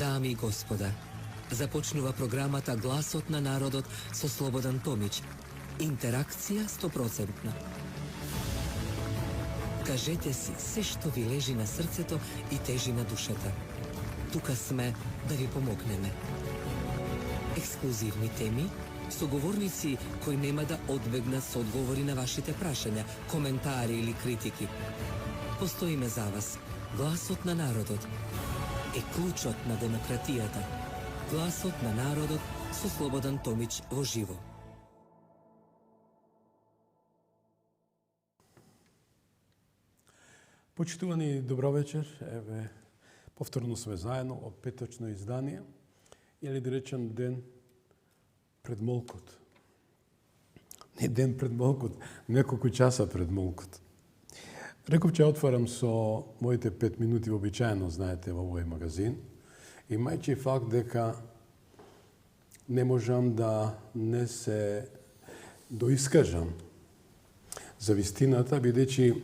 Дами и господа, започнува програмата Гласот на народот со Слободан Томич. Интеракција 100%. Кажете си се што ви лежи на срцето и тежи на душата. Тука сме да ви помогнеме. Ексклузивни теми, соговорници кои нема да одбегнат со одговори на вашите прашања, коментари или критики. Постоиме за вас. Гласот на народот е клучот на демократијата. Гласот на народот со Слободан Томич во живо. Почитувани, добро вечер. Еве, повторно сме заедно од петочно издание, или да речем ден пред молкот. Не ден пред молкот, неколку часа пред молкот. Реков, че отварам со моите 5 минути вообичаено, знаете, во овој магазин, имајќи факт дека не можам да не се доискажам за вистината, бидејќи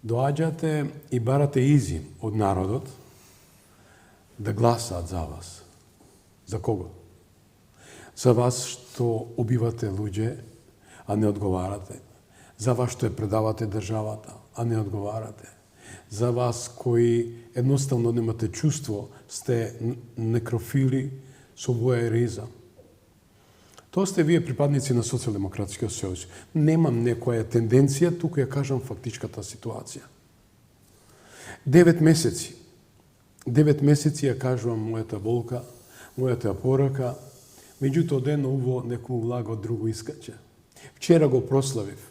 доаѓате и барате изи од народот да гласаат за вас. За кого? За вас што убивате луѓе, а не одговарате. За вас што ја предавате државата, а не одговарате. За вас кои едноставно немате чувство, сте некрофили со воеризам. Тоа сте вие припадници на Социјалдемократскиот сојуз. Немам некоја тенденција, туку ја кажам фактичката ситуација. 9 месеци. 9 месеци ја кажувам мојата болка, мојата порака, меѓутоа ден ово некој влага од друго искаче. Вчера го прославив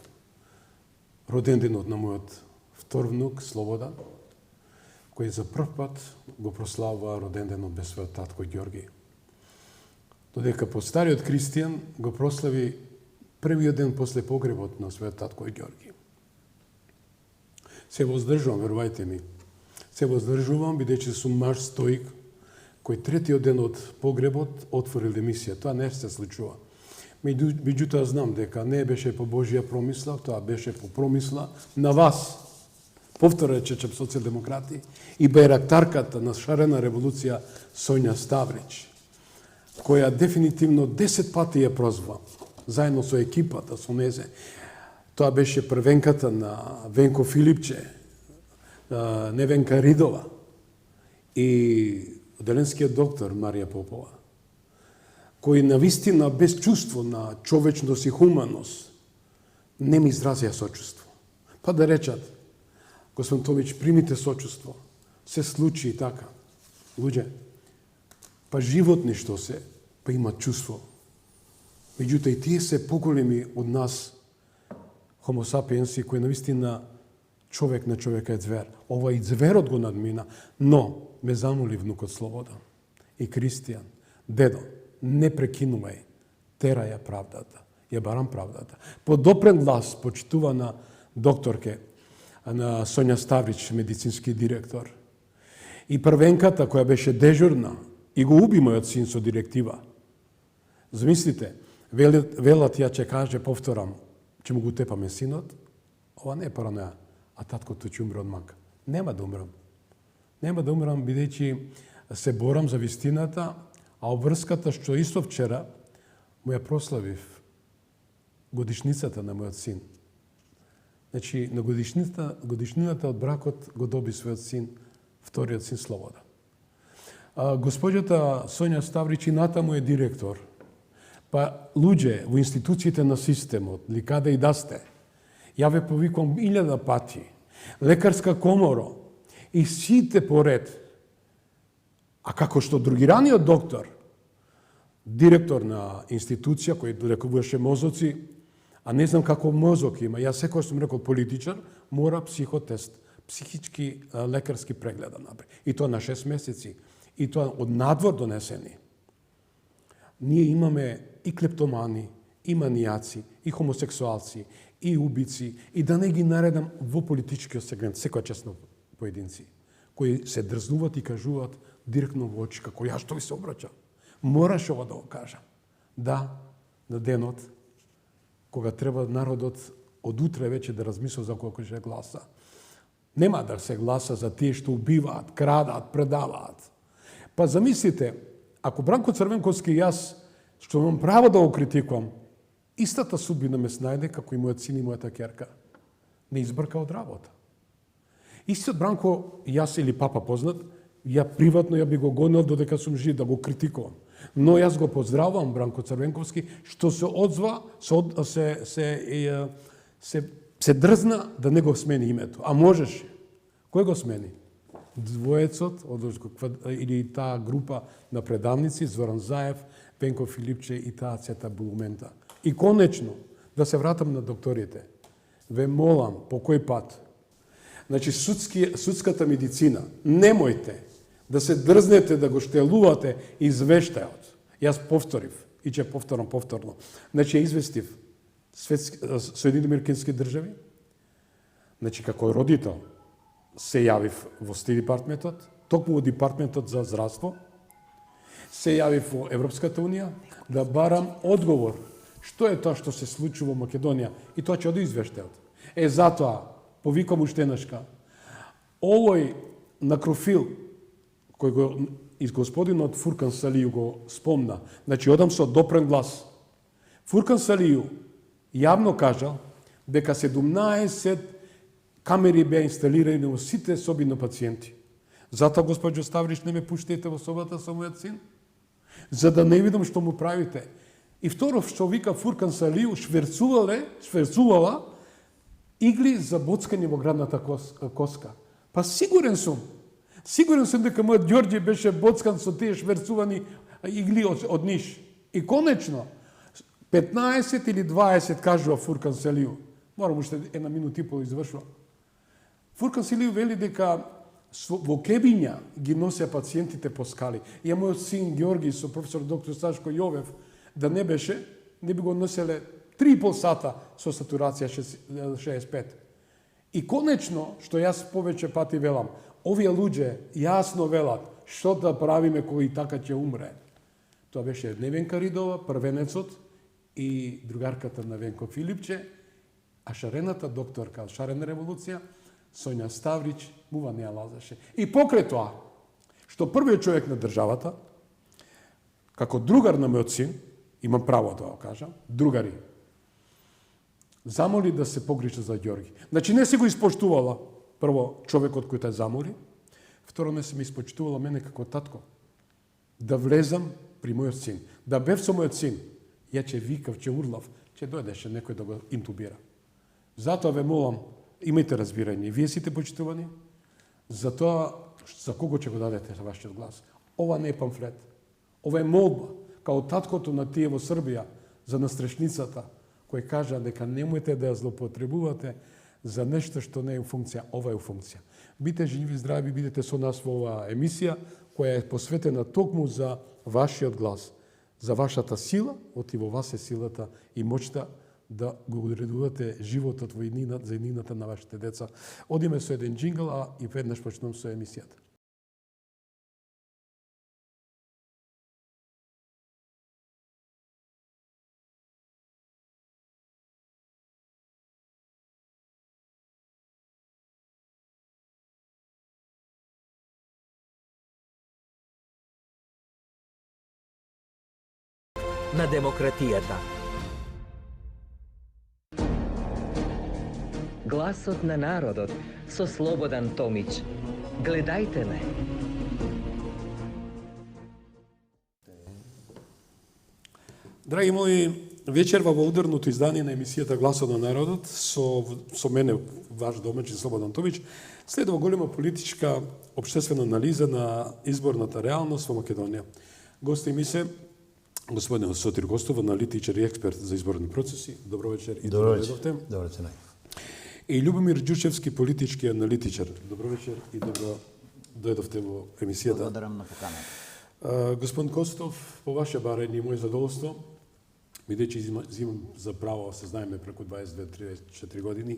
роден денот на мојот втор внук, Слободан, кој за прв пат го прославува роден денот без својот татко Ѓорги. Додека по стариот Кристијан го прослави првиот ден после погребот на својот татко Ѓорги. Се воздржувам, верувајте ми. Се воздржувам, бидејќи сум маж стоик, кој третиот ден од погребот отворил емисија. Тоа не се случува. Меѓутоа знам дека не беше по Божја промисла, тоа беше по промисла на вас. Повтора речем социјалдемократи и бајрактарката на шарена револуција Соња Ставрич, која дефинитивно 10 пати ја прозвам, заедно со екипата, со незе. Тоа беше првенката на Венко Филипче, Невенка Ридова и Деленскиот доктор Марија Попова, кои навистина без чувство на човечност и хуманост не ми изразија сочувство. Па да речат, господин Томич, примите сочувство. Се случи и така. Луѓе, па животни што се, па имат чувство. Меѓутоа и тие се поголеми од нас, хомо сапиенси, кои навистина човек на човека е звер. Ова и зверот го надмина, но ме замоли внукот Слободан и Кристијан, дедо, не прекинувај, терај ја правдата. Ја барам правдата. Подопрен глас, почитувана докторке на Соња Ставрич, медицински директор, и првенката која беше дежурна и го уби мојот син со директива. Замислите, велат ја че каже, повторам, че му го тепаме синот, ова не е параноја, а таткото ќе умре од мак. Нема да умрам. Нема да умрам, бидејќи се борам за вистината, а обврската што исто вчера му ја прославив годишницата на мојот син. Значи, на годишнината од бракот го доби својот син, вториот син Слободан. Госпоѓата Соња Ставрич и натаму е директор. Па луѓе во институциите на системот, ли каде и да сте, ја ве повикувам 1000 пати, лекарска комора и сите поред. А како што другираниот доктор, директор на институција кој лекуваше мозоци, а не знам како мозок има, јас секој сум рекол политичар, мора психотест, психички лекарски преглед да направи. И тоа на 6 месеци. И тоа од надвор донесени. Ние имаме и клептомани, и манијаци, и хомосексуалци, и убици, и да не ги наредам во политичкиот сегмент, секоја честно поединци, кои се дрзнуваат и кажуваат директно во очи, како ја што ви се обраќам. Мораш ова да го кажам. Да, на денот, кога треба народот од утре веќе да размисла за колку ќе гласа. Нема да се гласа за тие што убиваат, крадат, предаваат. Па замислите, ако Бранко Црвенковски и јас, што имам право да го критикувам, истата судбина ме снајде како и мојот син и мојата ќерка. Не избрка од работа. Истиот Бранко, јас или папа познат, ја приватно ја би го гонел додека сум жив да го критикувам. Но јас го поздравувам Бранко Црвенковски што се одзва, се дрзна да не го смени името. А можеше. Кој го смени? Двоецот, или таа група на предавници, Зоран Заев, Пенко Филипче и таа цета булумента. И конечно, да се вратам на докторите. Ве молам, по кој пат? Значи, судската медицина, немојте да се дрзнете да го штелувате извештајот. Јас повторив, и ќе повторам повторно. Значи, ја известив Соединените Американски држави, значи, како родител, се јавив во Стејт департментот, токму во департментот за здравство, се јавив во Европската унија, да барам одговор што е тоа што се случи во Македонија, и тоа ќе оди извештајот. Затоа, повикам уштенашка, овој накрофил, кој го из господинот Фуркан Салију го спомна, значи одам со допрен глас. Фуркан Салију јавно кажал дека 17 камери беа инсталирани во сите соби на пациенти. Затоа, госпоđо Ставрич, не ме пуштете во собата со мојот син, за да не видам што му правите. И второ, што вика Фуркан Салију, шверцувала игли за боцкање во градната коска. Па сигурен сум дека мојот Ѓорѓе беше боцкан со тие шверцувани игли од Ниш. И конечно, 15 или 20, кажува Фуркан Салију. Морам уште една минута и пол извршувам. Фуркан Салију вели дека во кебиња ги носеа пациентите по скали. И мојот син Ѓорги со професор доктор Сашко Јовев да не беше, не би го носеле 3,5 сата со сатурација 65. И конечно, што јас повеќе пати велам, овие луѓе јасно велат што да правиме кој така ќе умре. Тоа беше Невенка Ридова, првенецот и другарката на Венко Филипче, а шарената докторка од Шарена револуција, Соња Ставрич, мува не ја лазеше. И покрај тоа, што првиот човек на државата, како другар на мојот син, имам право да го кажам, другари, замоли да се погрижа за Ѓорги. Значи не се го испоштувала прво човекот кој те замоли, второ не се ми испоштувала мене како татко. Да влезам при мојот син, да бев со мојот син, ја ќе викав, ќе урлав, ќе дојдеше некој да го интубира. Затоа ве молам, имајте разбирање, вие сите почитувани, за тоа за кого ќе го дадете вашиот глас. Ова не е памфлет, ова е молба, као таткото на тие во Србија, за настрешницата, кој кажа дека немојте да ја злоупотребувате за нешто што не е у функција, ова е у функција. Бите живи, здрави, бидете со нас во оваа емисија, која е посветена токму за вашиот глас, за вашата сила, оти во вас е силата и моќта да го уредувате животот во за иднината на вашите деца. Одиме со еден джингл, а и веднаш почнувам со емисијата. На демократијата. Гласот на народот со Слободан Томич. Гледајте ме. Драги мои, вечерва во ударното издание на емисијата Гласот на народот со мене, ваш домаќин Слободан Томич, следува голема политичка општествена анализа на изборната реалност во Македонија. Гости ми се господин Сотир Гостов, аналитичар и експерт за изборни процеси. Добро вечер и добро дојдовте. Добро вечер. И Љубомир Ѓурчевски, политички аналитичар. Добро вечер и добро дојдовте во емисијата. Благодарам на поканата. Господин Костов, по ваше барање и моје задоволство, бидејќи зимам за право, се знаеме преку 22-34 години.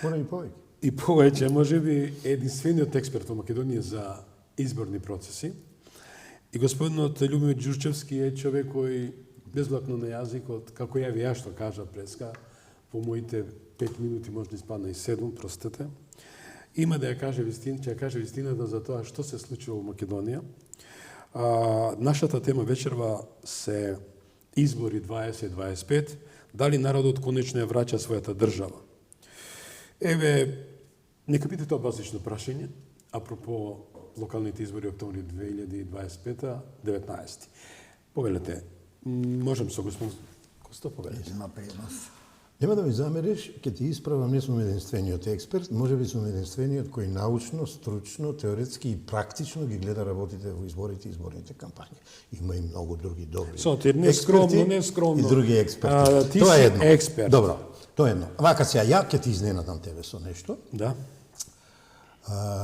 Пора и повеќе. И повеќе, можеби единствениот експерт во Македонија за изборни процеси. И господинот Љубомир Ѓурчевски е човек кој безблакно на јазикот, како ја што кажа преска, по моите 5 минути може да испадна и 7, простете, има да ја каже вистина, ќе ја каже вистината за тоа што се случува во Македонија. Нашата тема вечерва се избори 2025, дали народот конечно ја враќа својата држава. Еве, нека биде тоа базично прашање, апропо локалните избори октомври 2025, 19. Повелете, можем со господин Костов, повелете. Има предност. Нема да ми замериш, ќе ти исправам, не сум единствениот експерт, може би сум единствениот кој научно, стручно, теоретски и практично ги гледа работите во изборите и изборните кампањи. Има и многу други добри Сотир, не скромно. И други експерти. Ти Тоа си е едно. експерт. Добро, тоа е едно. Вака сега, ја ќе ти изненадам тебе со нешто. Да.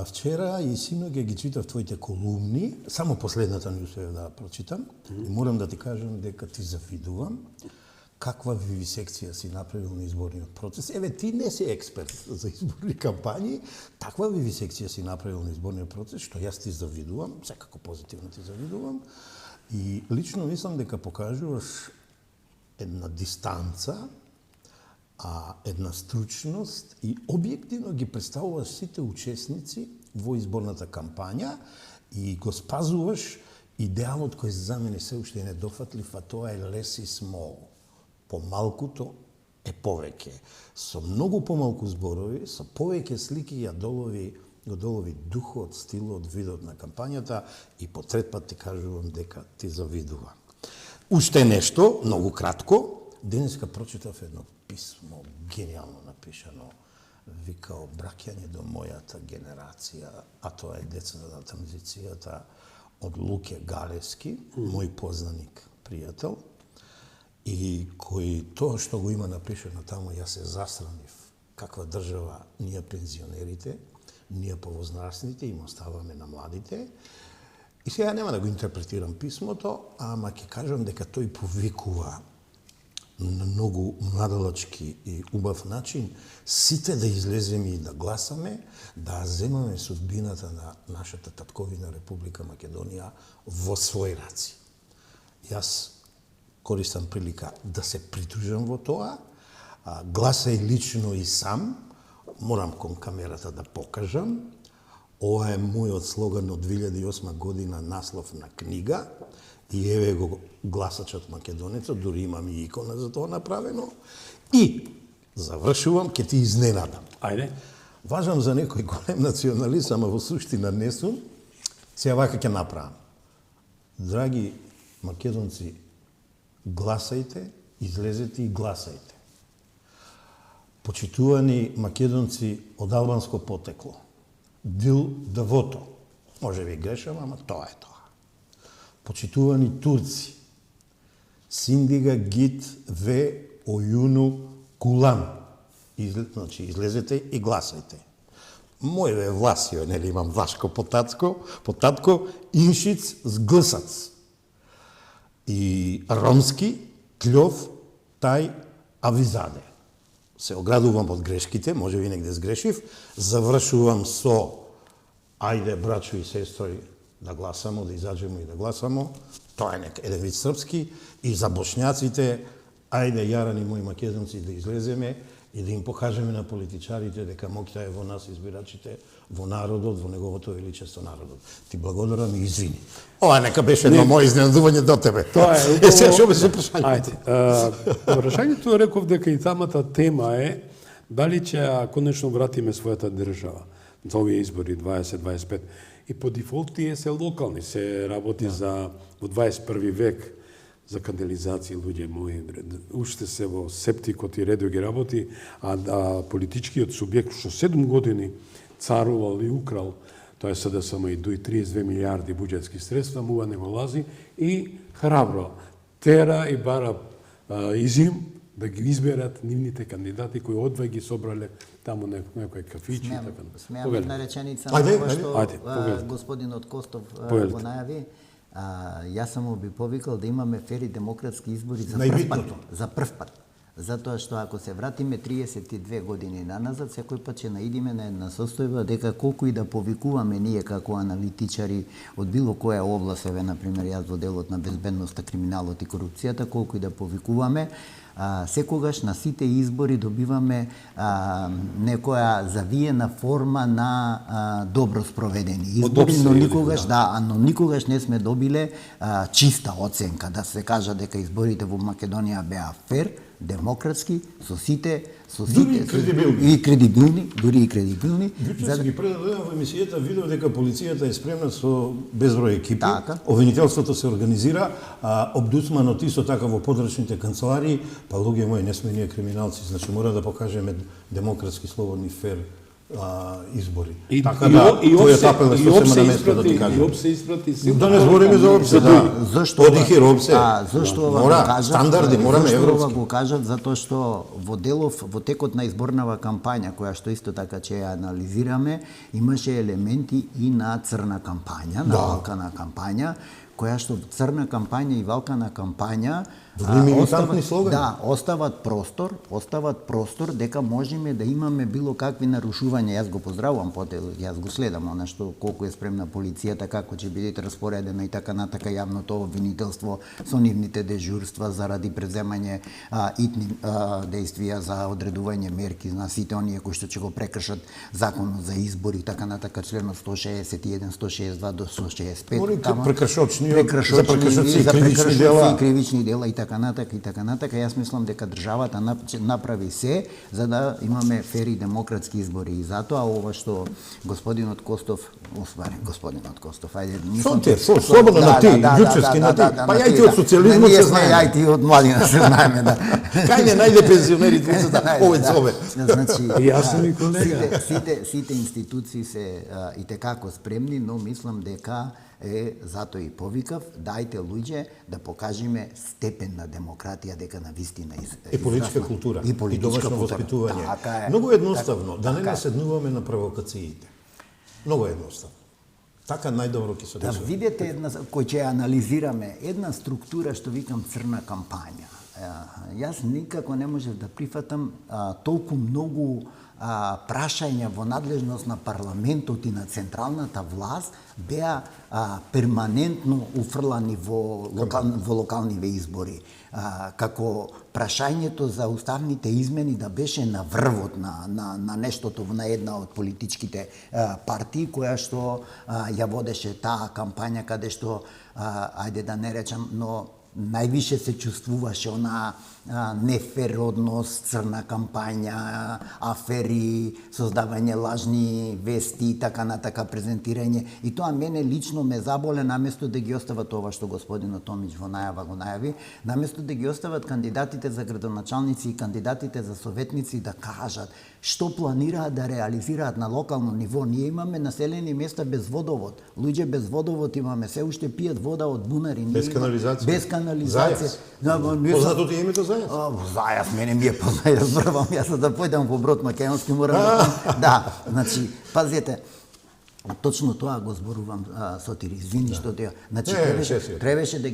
Вчера и синоќа ги читав твоите колумни, само последната не успеав да прочитам, и морам да ти кажам дека ти завидувам каква вивисекција си направил на изборниот процес. Еве, ти не си експерт за изборни кампањи, таква вивисекција си направил на изборниот процес, што јас ти завидувам, секако позитивно ти завидувам, и лично мислам дека покажуваш една дистанца, една стручност и објективно ги представуваш сите учесници во изборната кампања и го спазуваш идеалот кој за мене се уште е недофатлив, а тоа е less is more. Помалкуто е повеќе. Со многу помалку зборови, со повеќе слики и долови духот, стилот, видот на кампањата и по трет пат ти кажувам дека ти завидувам. Уште нешто, многу кратко, денеска прочитав едно писмо, гениално напишано, вика обраќање до мојата генерација, а тоа е децата на транзицијата од Луке Галевски, мој познаник, пријател, и кој тоа што го има напишано таму, јас се засранив каква држава ние пензионерите, ние повозрастните им оставаме на младите. И сега нема да го интерпретирам писмото, ама ќе кажам дека тој повикува на многу младалачки и убав начин сите да излеземе и да гласаме, да земаме судбината на нашата татковина Република Македонија во своји раци. Јас користам прилика да се придружам во тоа, гласај лично и сам, морам кон камерата да покажам, ова е мојот слоган од 2008 година, наслов на книга, и еве го гласачот македонецот, дури имам и икона за тоа направено, и завршувам, ќе ти изненадам. Ајде. Важам за некој голем националист, ама во суштина не сум, сега вака ќе направам. Драги македонци, гласајте, излезете и гласајте. Почитувани македонци од албанско потекло, дил давото, може би грешам, ама тоа е тоа. Почитувани турци, Синдига Гит Ве Ојуну Кулан, значи излезете и гласајте. Мојве Власио, нели имам Влашко потатко, Иншиц Сглсац. И ромски, Тлјов, Тај, Авизаде. Се оградувам од грешките, може би негде сгрешив, завршувам со ајде, брачо и сестри, да гласамо, да изаđemo и да гласамо. Тоа е еден вид српски. И за бошњаците, ајде, јарани мои македонци, да излеземе и да им покажеме на политичарите дека моќта е во нас избирачите, во народот, во неговото величество народот. Ти благодарам и извини. Ова нека беше едно моје изненадување до тебе. Тоа е. Сега што беше прашањето? Ајде. Прашањето реков дека и самата тема е дали ќе конечно вратиме својата држава за овие избори 2025. И по дефолт тие се локални, се работи за во 21 век за канализација, луѓе мои, уште се во септикот и редо ги работи, а политичкиот субјект што 7 години царувал и украл, тоа е СДСМ и дуи 32 милиарди буџетски средства, мува не го лази и храбро тера и бара изим да ги изберат нивните кандидати кои одвај ги собрале таму некој кафичи и така. Смеам една реченица на ова што господинот Костов го најави. Јас само би повикал да имаме фери демократски избори за прв пат. За прв пат. Затоа што ако се вратиме 32 години наназад, секој пат ќе наидиме на една состојба дека колку и да повикуваме ние како аналитичари од било која област, еве например јас во делот на безбедноста, криминалот и корупцијата, колку и да повикуваме, секогаш на сите избори добиваме некоја завиена форма на добро спроведени избори, но никогаш не сме добиле чиста оценка, да се кажа дека изборите во Македонија беа фер, демократски, со сите и кредибилни, дури и кредибилни. Лично ги предадоа во емисијата, видов дека полицијата е спремна со безброј екипи. Обвинителството се организира, обдусманот исто така во подрачните канцеларии, па луѓе мои, не сме ние криминалци, значи мора да покажеме демократски, слободни, фер избори. Така да, тој апел е сосема на место да ти кажам. И ОПС испрати се. Да не збориме за ОПС, да. Зашто ова го кажат? Стандарди, мораме европски. Зашто ова го кажат? Затоа што во текот на изборнава кампања, која што исто така ќе ја анализираме, имаше елементи и на црна кампања, на валкана кампања, која што црна кампања и валкана кампања остават простор дека можеме да имаме било какви нарушувања. Јас го поздравувам јас го следам она што колку е спремна полицијата, како ќе биде распоредено и така натака јавното обвинителство со нивните дежурства заради преземање итни действија за одредување мерки на сите оние кои што ќе го прекршат законот за избори и така натака, членот 161, 162 до 165. Прекршочни и кривични дела и така натака. Јас мислам дека државата направи се за да имаме фер и демократски избори. И затоа ова што господинот Костов, ајде, слободно на ти, ѓучевски на ти. Па ја и ти од социјализмот се знаеме. Ја и ти од младина се знаеме, да. Кај не најде пензионери двицата, овој зове. Значи, јас сум и колега. Сите институции се и tekako спремни, но мислам дека затоа и повикав, дајте луѓе да покажеме степен на демократија, дека на вистина и политичка култура, и домашно воспитување. Многу едноставно, да не наседнуваме на провокациите. Многу едноставно. Така најдобро ќе се да видите кој ќе анализираме една структура што викам црна кампања. Јас никако не можев да прифатам толку многу прашања во надлежност на парламентот и на централната власт беа перманентно уфрлани во локалниве избори. Како прашањето за уставните измени да беше на врвот на нештото на една од политичките партии која што ја водеше таа кампања каде што ајде да не речам, но највише се чувствуваше она нефер однос, црна кампања, афери, создавање лажни вести и така натака презентирање. И тоа мене лично ме заболе, наместо да ги остават ова што господинот Томич го најави, наместо да ги остават кандидатите за градоначалници и кандидатите за советници да кажат што планираат да реализираат на локално ниво. Ние имаме населени места без водовод. Луѓе без водовод имаме, се уште пијат вода од бунари. Без канализација. Без канализација. Познато ти е името Зајас? Зајас, мене ми е познат, разбрвам, јас да појдам во Брод Македонски морам. Да, значи, пазете, точно тоа го зборувам, Сотири, извини што те. Значи, требаше да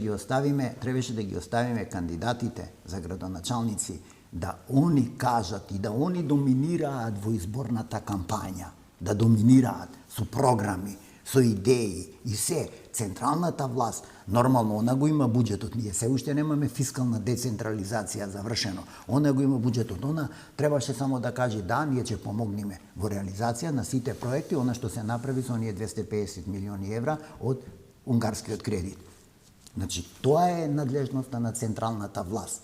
ги оставиме кандидатите за градоначалници да они кажат и да они доминираат во изборната кампања, да доминираат со програми, со идеи и се. Централната власт, нормално, она го има буџетот, ние се уште немаме фискална децентрализација завршено. Она го има буџетот, она требаше само да каже да, ние ќе помогнеме во реализација на сите проекти, она што се направи со оние 250 милиони евра од унгарскиот кредит. Значи, тоа е надлежноста на централната власт.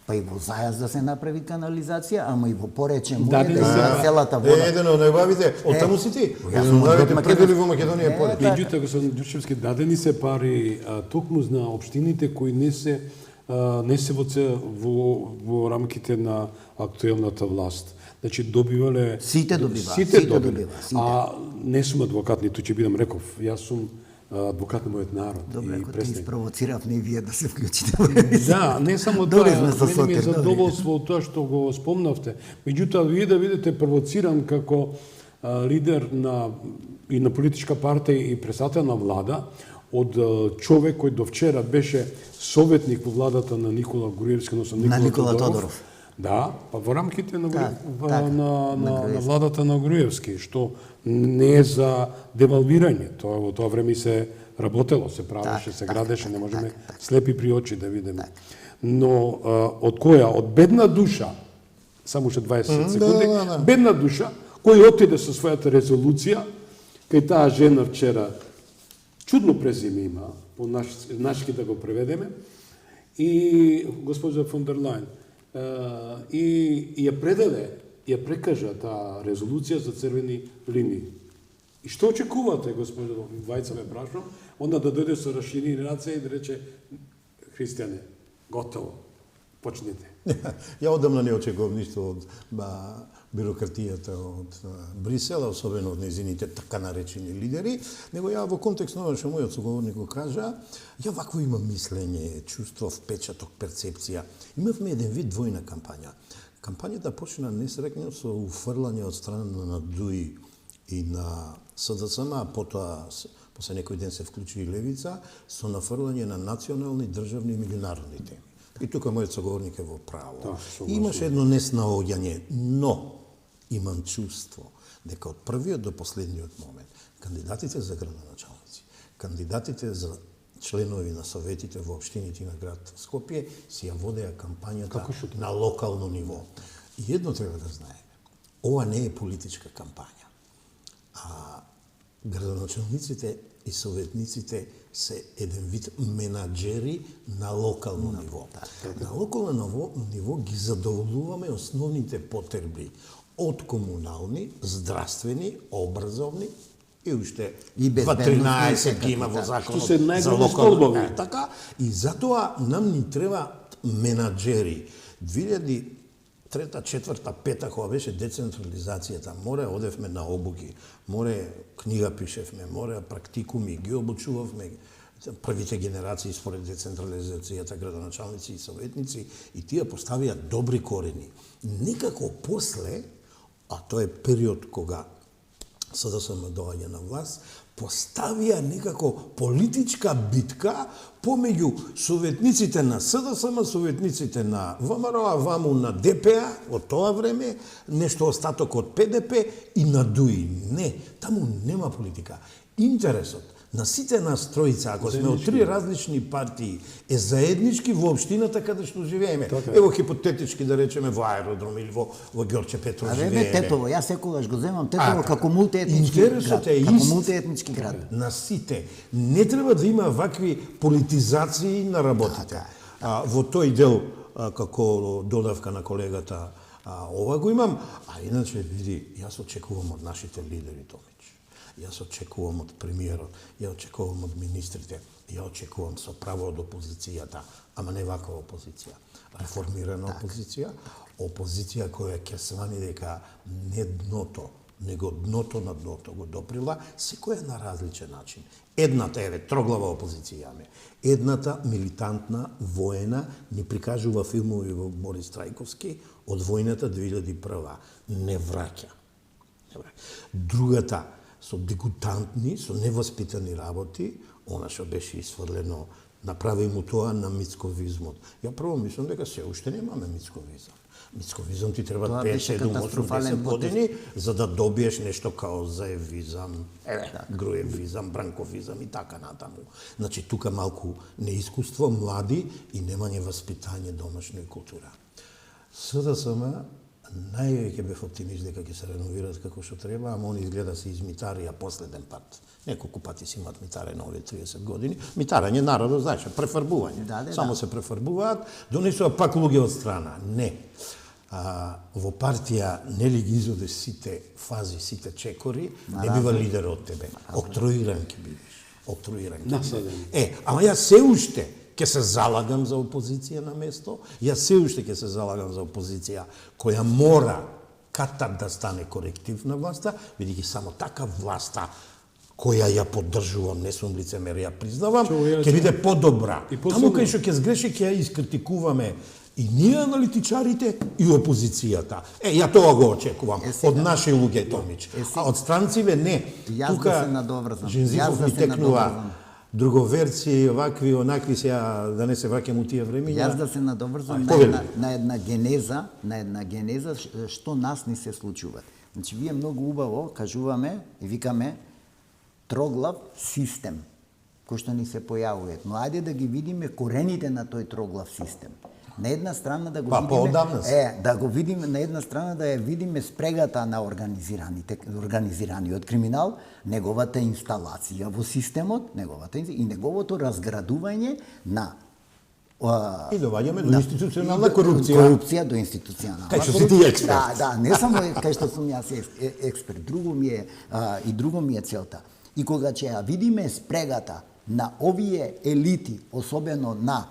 Па и во Зајас да се направи канализација, ама и во Порече може да има целата вода. Еден од најубавите, оттаму си ти. Најубавите предели во Македонија е Порече. Меѓутоа, господин Ѓурчевски, дадени се пари токму на општините кои не се во рамките на актуелната власт. Значи добивале сите добива. А не сум адвокат, ниту ќе бидам реков. Јас сум адвокат на мојот народ. Добре, ако те испровоциравме и вие да се вклучите. Да, не само тоа, мене ми е задоволство од тоа што го спомнавте. Меѓутоа, вие да видите провоциран како лидер и на политичка партија и председател на влада, од човек кој до вчера беше советник во владата на Никола Груевски, на Никола Тодоров. Да, па во рамките на владата на Груевски, што не е за девалвирање. Тоа во тоа време се работело, се правеше, се градеше, не можеме слепи при очи да видиме. Но од која? Од бедна душа, само ше 20 секунди, бедна душа, кој отиде со својата резолуција, кај таа жена вчера, чудно презиме има, по нашки да го преведеме, и госпожа фон дер Лајн, и ја предаде, ја прекажа таа резолуција за црвени линии. И што очекувате, госпожа Вајца ме прашам, onda да дојде со расширени раце и да рече, христијане, готово, почнете. Ја одамна не очекувам ништо од бирократијата од Брисел, особено од незините така наречени лидери, него ја во контекст на ова што мојот соговорник го кажа, ја вакво имам мислење, чувство, впечаток, перцепција. Имавме еден вид двојна кампања. Кампањата почна несрекно со уфрлање од страна на ДУИ и на СДСМ, а потоа после некој ден се вклучи и Левица, со нафрлање на национални, државни и меѓународни теми. И тука мојот соговорник е во право. Имаше едно неснаоѓање, но имам чувство дека од првиот до последниот момент кандидатите за градоначалници, кандидатите за членови на советите во општините на град Скопје си ја водеа кампањата на локално ниво. И едно треба да знаеме. Ова не е политичка кампања. А градоначалниците и советниците се еден вид менаџери на локално ниво. На локално ниво ги задоволуваме основните потреби од комунални, здравствени, образовни и уште 13 ги има во законот за локално. Така, и затоа нам ни треба менаџери. 2003, 4, 5, кога беше децентрализацијата, море одевме на обуки, море книга пишевме, море практикуми, ги обучувавме првите генерации според децентрализацијата, градоначалници и советници, и тие поставија добри корени. Некако после, а тоа е период кога СДСМ доаѓа на власт, поставија некако политичка битка помеѓу советниците на СДСМ, советниците на ВМРО, ваму на ДПА од тоа време, нешто остаток од ПДП и на ДУИ. Не, таму нема политика. Интересот на сите нас тројца, ако сме од три различни партии, е заеднички во општината каде што живееме. Ево хипотетички да речеме во аеродром или во Ѓорче Петров живееме. Тетово, јас секогаш го земам Тетово како мултиетнички град. На сите. Не треба да има вакви политизации на работите. Во тој дел, како додавка на колегата, ова го имам, а иначе, види, јас очекувам од нашите лидери, Томич. Јас очекувам од премиерот, ја очекувам од министрите, ја очекувам со право од опозицијата, ама не ваква опозиција. Реформирана опозиција, опозиција која ќе свани дека не дното, него дното на дното го доприла, секоја на различен начин. Едната е троглава опозиција ме. Едната милитантна, воена, ни прикажува филмови во Борис Трајковски од војната 2001. Не враќа. Другата, со дегутантни, со невоспитани работи, она што беше исфрлено, направи му тоа на мицковизмот. Ја прво мислам дека се уште немаме мицковизам. Мицковизам ти треба 5-7-8-10 години за да добиеш нешто као заевизам, груевизам, бранковизам и така натаму. Значи, тука малку неискуство, млади и немање воспитање домашно и култура. СДСМ највеќе бев оптимист дека ќе се реновират како што треба, ама они изгледа се измитарија последен пат. Неколку пати си имат митаре на овие 30 години. Митарање народот, знаеш, префарбување. Само се префарбуваат, донесува пак луѓе од страна. Не. Во партија нели ги изодеш сите фази, сите чекори, не бива лидер од тебе. Октруиран ќе бидеш. Октруиран ќе бидеш. Ама јас се уште ќе се залагам за опозиција на место, јас се уште ќе се залагам за опозиција која мора катар да стане коректив на власта, бидејќи само така власта која ја поддржувам, не сум лицемер, ја признавам, ќе биде подобра. Таму кај што ќе сгреши, ќе ја искритикуваме и ние аналитичарите и опозицијата. Ја тоа го очекувам од наши луѓе, Томич. А од странциве не. Тука Жензифов ми текнува друговерци, овакви, онакви сега, да не се враќам у тие времиња. Јас да се надоврзам на една генеза што нас ни се случува. Значи, вие многу убаво кажуваме и викаме троглав систем, кој што ни се појавува. Но ајде да ги видиме корените на тој троглав систем. На една страна да го Па, видиме, поодамна се. да го видиме на една страна да ја видиме спрегата на организираниот криминал, неговата инсталација во системот, и неговото разградување на и доваѓаме до институционална корупција. Корупција до институционална. Кај што си ти експерт. Да, не само кај што сум јас експерт, друго ми е целта. И кога ќе ја видиме спрегата на овие елити, особено на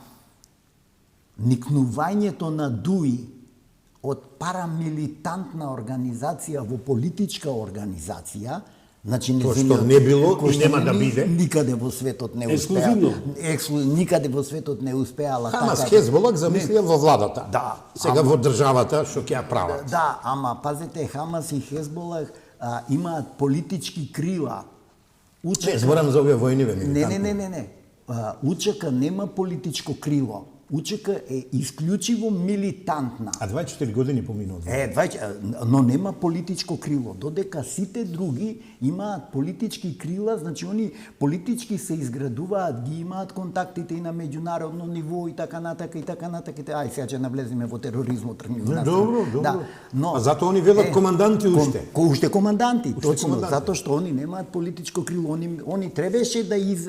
никнувањето на дуи од парамилитантна организација во политичка организација, значи Тоа што не било и нема да биде. Никаде во светот не успеа. Никаде во светот не успеала така. Хамас Хезболак замислија во владата. Да. Сега во државата што ќе ја прават. Да, ама пазете, Хамас и Хезболак имаат политички крила. Не, зборам за овие војни милитанти. Не. УЧК нема политичко крило. УЧК е исклучиво милитантна. А 24 години поминува. Но нема политичко крило. Додека сите други имаат политички крила, значи они политички се изградуваат, ги имаат контактите и на меѓународно ниво и така натака. Ај, сега ќе навлеземе во тероризмот. Добро. Да, но а зато они велат команданти уште. Уште команданти, точно, затоа што они немаат политичко крило. Они требаше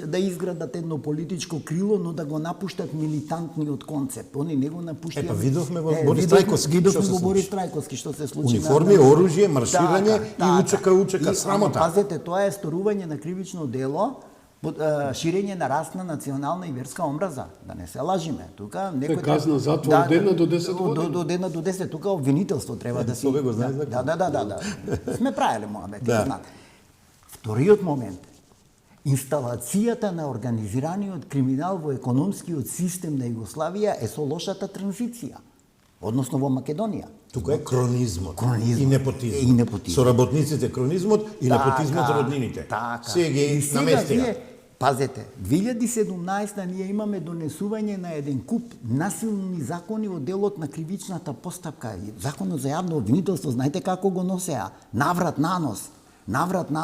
да изградат едно политичко крило, но да го напуштат милитантниот концепт. Они не го напуштија. Видовме во Борис Трајковски. Видовме во Борис Трајковски што се случи. Униформи, оружје, марширање и УЧК срамота. Пазете, тоа е сторување на кривично дело, ширење на расна, национална и верска омраза. Да не се лажиме. Тука некој казна затвор од 1 до 10 години. До 1 до 10, тука обвинителство треба да си. Тоа го знаеш. Да. Сме правеле моабети, знаат. Вториот момент. Инсталацијата на организираниот криминал во економскиот систем на Југославија е со лошата транзиција, односно во Македонија. Тука е кронизмот и непотизмот. Со работниците кронизмот и непотизмот роднините. Се ги наместија. Пазете, 2017 ние имаме донесување на еден куп насилни закони од делот на кривичната постапка. Законот за јавно обвинителство, знаете како го носеа? Наврат на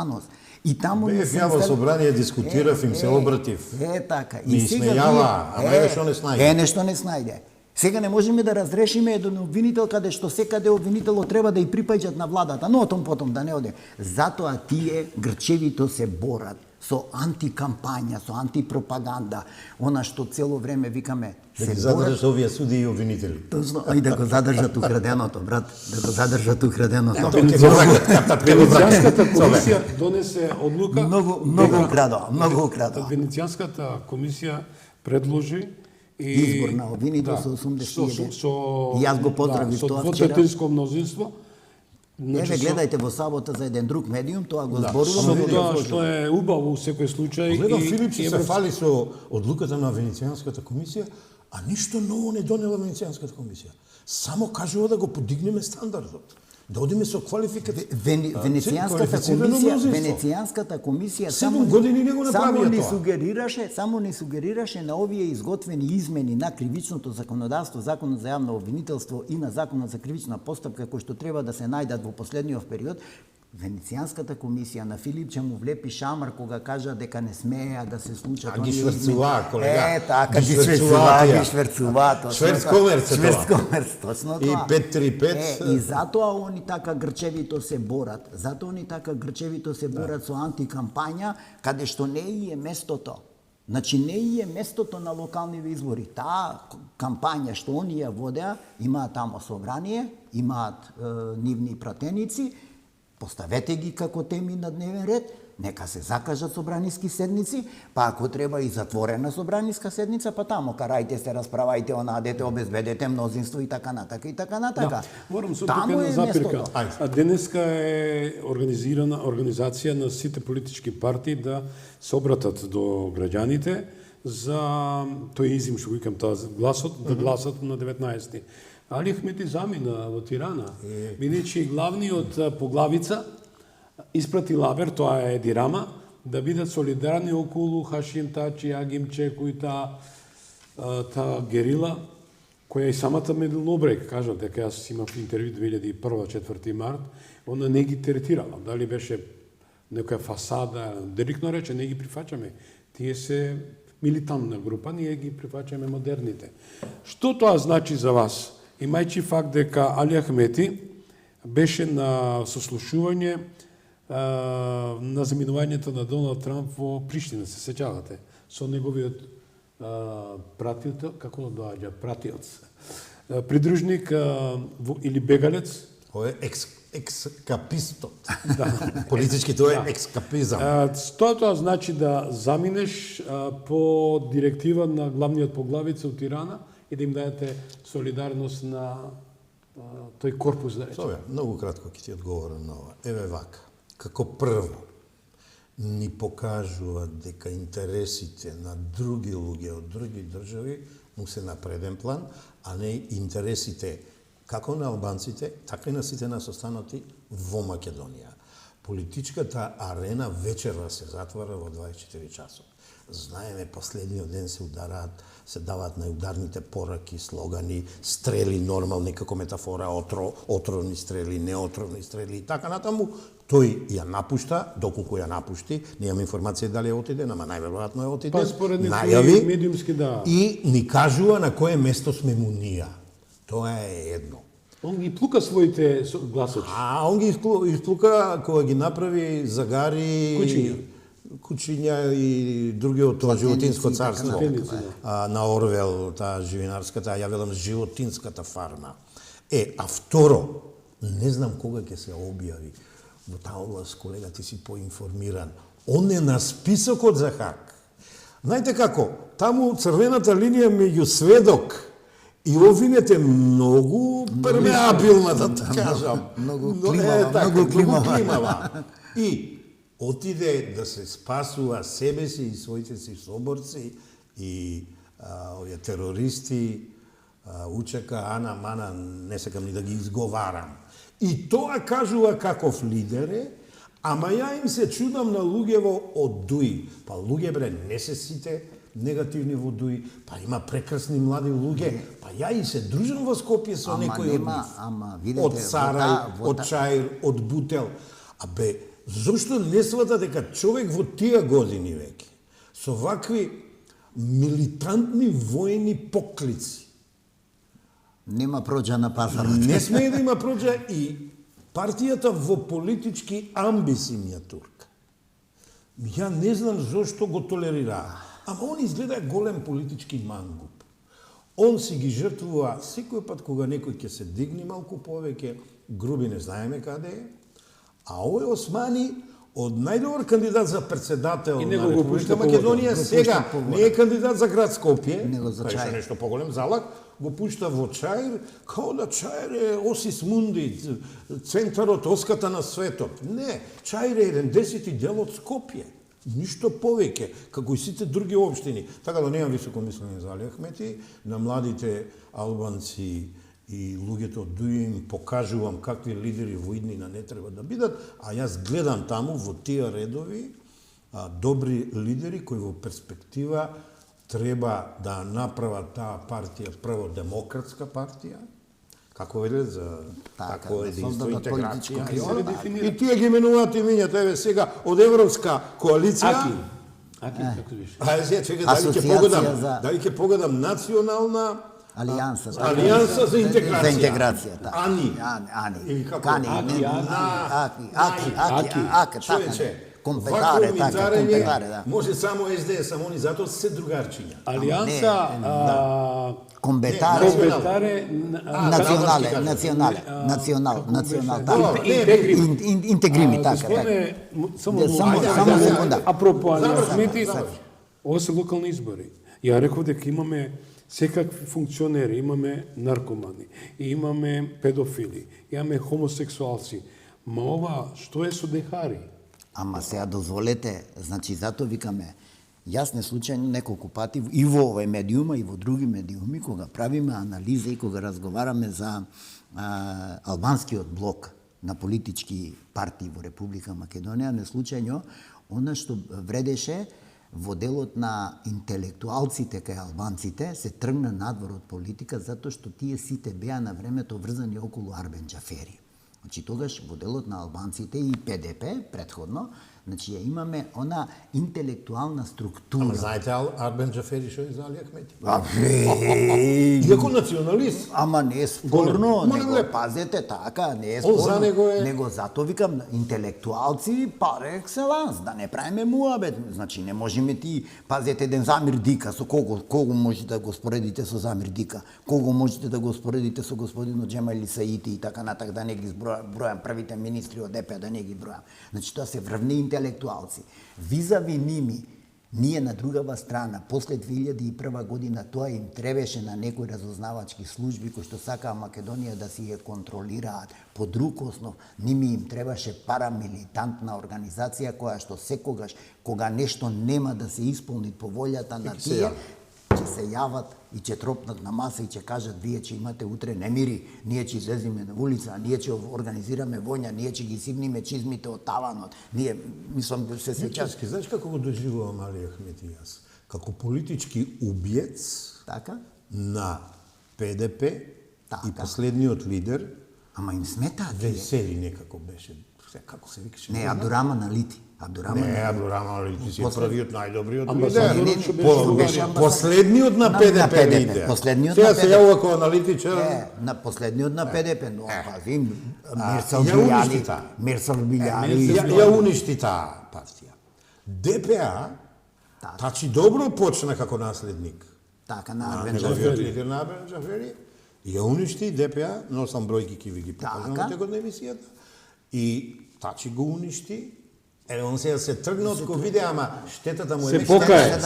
нос. И таму ја во собрание дискутирав, им се обратив. Така. И сега ама нешто не снајде. Нешто не снајде. Сега не можеме да разрешиме еден обвинител каде што секаде обвинителот треба да и припаѓат на владата, но потом да не оде. Затоа тие грчевито се борат со антикампања, со антипропаганда, она што цело време викаме да ги задржат овие суди и обвинители. Точно, и да го задржат украденото, брат, да го задржат украденото. Венецијанската комисија донесе одлука. Многу украдо. Венецијанската комисија предложи избор на обвинител со 81. И јас го поздравив тоа вчера. Со двотретинско мнозинство. Еве гледајте во сабота за еден друг медиум, тоа го зборуваме. Тоа што е убаво во секој случај. Гледам Филип се фали со одлуката на Венецијанската комисија, а ништо ново не донела Венецијанската комисија. Само кажува да го подигнеме стандардот. Да одиме со квалификација. Венецијанската комисија само години не го направија тоа. Само не сугерираше на овие изготвени измени на кривичното законодавство, законот за јавно обвинителство и на законот за кривична постапка кои што треба да се најдат во последниот период. Венецијанската комисија на Филипче му влепи шамар кога кажа дека не смеа да се случат оние измени. Ги шверцува, колега. Така, ги шверцува. Шверцкомерц, точно тоа. И 535. И затоа они така грчевито се борат. Со антикампања, каде што не е местото. Значи не е местото на локални избори. Таа кампања што они ја водеа, имаат тамо собрание, имаат нивни пратеници, поставете ги како теми на дневен ред, нека се закажат собраниски седници, па ако треба и затворена собраниска седница, па тамо карајте се, расправајте, онадете, обезбедете мнозинство и така натака. Да, морам со тука една запирка. А денеска е организација на сите политички партии да се обратат до граѓаните за тој изим што викам тоа гласот, да гласат на 19. Али Ахмети замина во Тирана, бидејќи главниот поглавица испрати лабер, тоа е Дирама, да бидат солидарни околу Хашим Тачи, Агим Чеку и таа герила, која и самата Меделобрег, кажа дека јас имав интервју 2001 4 март, она не ги третирала. Дали беше некоја фасада, директно рече, не ги прифаќаме. Тие се милитантна група, ние ги прифаќаме модерните. Што тоа значи за вас? Имајќи факт дека Али Ахмети беше на сослушување на заминувањето на Доналд Трамп во Приштина, се сеќавате, со неговиот пратител, како доаѓа, пратиоц, придружник или бегалец. Ој е екскапистот. Политички тоа е екскапизам. Тоа значи да заминеш по директива на главниот поглавица од Тирана и да им дадете солидарност на тој корпус, да речем. Многу кратко ќе ти одговорам на ова. Еве вака. Како прво, ни покажуваат дека интересите на други луѓе од други држави му се на преден план, а не интересите како на албанците, така и на сите нас останати во Македонија. Политичката арена вечерва се затвора во 24 часот. Знаеме, последниот ден се удараат, се даваат најударните пораки, слогани, стрели нормални како метафора, отровни стрели, неотровни стрели и така натаму. Тој ја напушта, доколку ја напушти, немам информација дали е отиден, ама најверојатно е отиден. Па според најави медиумски да. И ни кажува на кое место сме му ние. Тоа е едно. Он ги плука своите гласачи. Он ги исплука кога ги направи загари кучиња и другиот тоа животинско царство. На Орвел, таа живинарската, ја велам животинската фарма. А второ, не знам кога ќе се објави во таа област, колега, ти си поинформиран. Он е на списокот за Хаг. Знаете како, таму црвената линија меѓу сведок и обвинет е многу пермеабилна, да кажам. Многу климава. И отиде да се спасува себе си и своите си соборци и овие терористи, Учека, Ана, Мана, не сакам ни да ги изговарам. И тоа кажува каков лидер е, ама ја им се чудам на луѓево од Дуи. Па луѓе, бре, не се сите негативни во Дуи, па има прекрасни млади луѓе, па ја и се дружам во Скопје со некој од нив. Од Сарај, од Чаир, од Бутел. Зошто не свата дека човек во тие години веќе, со вакви милитантни војни поклици, нема проđа на пазарот. Не смее да има проđа и партијата во политички амбиси турка. Ја не знам зошто го толерира. Ама он изгледа голем политички мангуп. Он си ги жртвува секој пат кога некој ќе се дигне малку повеќе, Груби не знаеме каде е, а овој Османи од најдобар кандидат за председател на Република Македонија, сега не е кандидат за град Скопје, па е нешто поголем залак, го пушта во Чаир, као да Чаир е Осис Мунди, центарот, оската на светот. Не, Чаир е 1/10 дел од Скопје. Ништо повеќе, како и сите други општини. Така да немам високо мислење за Али Ахмети, на младите албанци и луѓето од Дуи им покажувам какви лидери во иднина не треба да бидат, а јас гледам таму во тие редови добри лидери кои во перспектива треба да направат таа партија прво демократска партија, како веле за тако единство, интеграција. И тие ги менуваат имињата, еве сега од Европска коалиција. Аки, како виш? Чекај, дали ќе погадам национална Алијанса за интеграција. За интеграција, Ани. Или како? Кани. Аки. Компетаре, да. Може само СДС, само они, затоа се другарчиња. Алијанса Комбетаре национал. Интегрими, така. Само секунда. Апропо Али Ахмети, ова се локални избори. Ја реков дека имаме секакви функционери, имаме наркомани, имаме педофили, имаме хомосексуалци. Ма ова, што е со дехари? Ама сега дозволете, значи затоа викаме, јас не случајно неколку пати и во овој медиума и во други медиуми, кога правиме анализа и кога разговараме за албанскиот блок на политички партии во Република Македонија, не случајно, она што вредеше во делот на интелектуалците кај албанците се тргна надвор од политика затоа што тие сите беа на времето врзани околу Арбен Џафери. Значи тогаш во делот на албанците и ПДП претходно, значи ја имаме она интелектуална структура. Ама знаете Арбен Джафери што е за Али Ахмети? Иако националист. Ама не е спорно, него пазете така, не е спорно. Него затоа викам интелектуалци пар екселанс, да не правиме муабет. Значи не можеме ти пазете еден Замир Дика, со кого можете да го споредите со Замир Дика, кого можете да го споредите со господинот Джемали Саити и така натак, да не ги бројам првите министри од ДП, да не ги бројам. Значи тоа се врвни интелектуалци. Визави ними, ние на другава страна, после 2001 година, тоа им требеше на некои разузнавачки служби кои што сакаа Македонија да си ја контролираат. По друг основ, ними им требаше парамилитантна организација која што секогаш, кога нешто нема да се исполни по волјата на тие, ќе се јават и ќе тропнат на маса и ќе кажат вие ќе имате утре немири, ние ќе излеземе на улица, ние ќе организираме војна, ние ќе ги сигниме чизмите од таванот. Ние, мислам, се сеќаш. Знаеш како го доживувам Али Ахмети јас? Како политички убиец така? На ПДП така. И последниот лидер. Ама им сметаат. Весели некако беше. Како се викаше? Не, Абдурахман Алити. Не, Абдурахман Алити си првиот најдобриот лидер. Последниот на ПДП лидер. Сега се јавува како аналитичар. На последниот на ПДП, но пази, Мирсал Билјани. Ја уништи таа партија. ДПА, тачи добро почна како наследник. Така, на Арбен Джафери. Лидер на Арбен Джафери. Ја уништи ДПА, но сам бројки ки ви ги покажам на текот на емисијата. И тачи го уништи. Он сега се тргна од ковиде, ама штетата му е се покаја.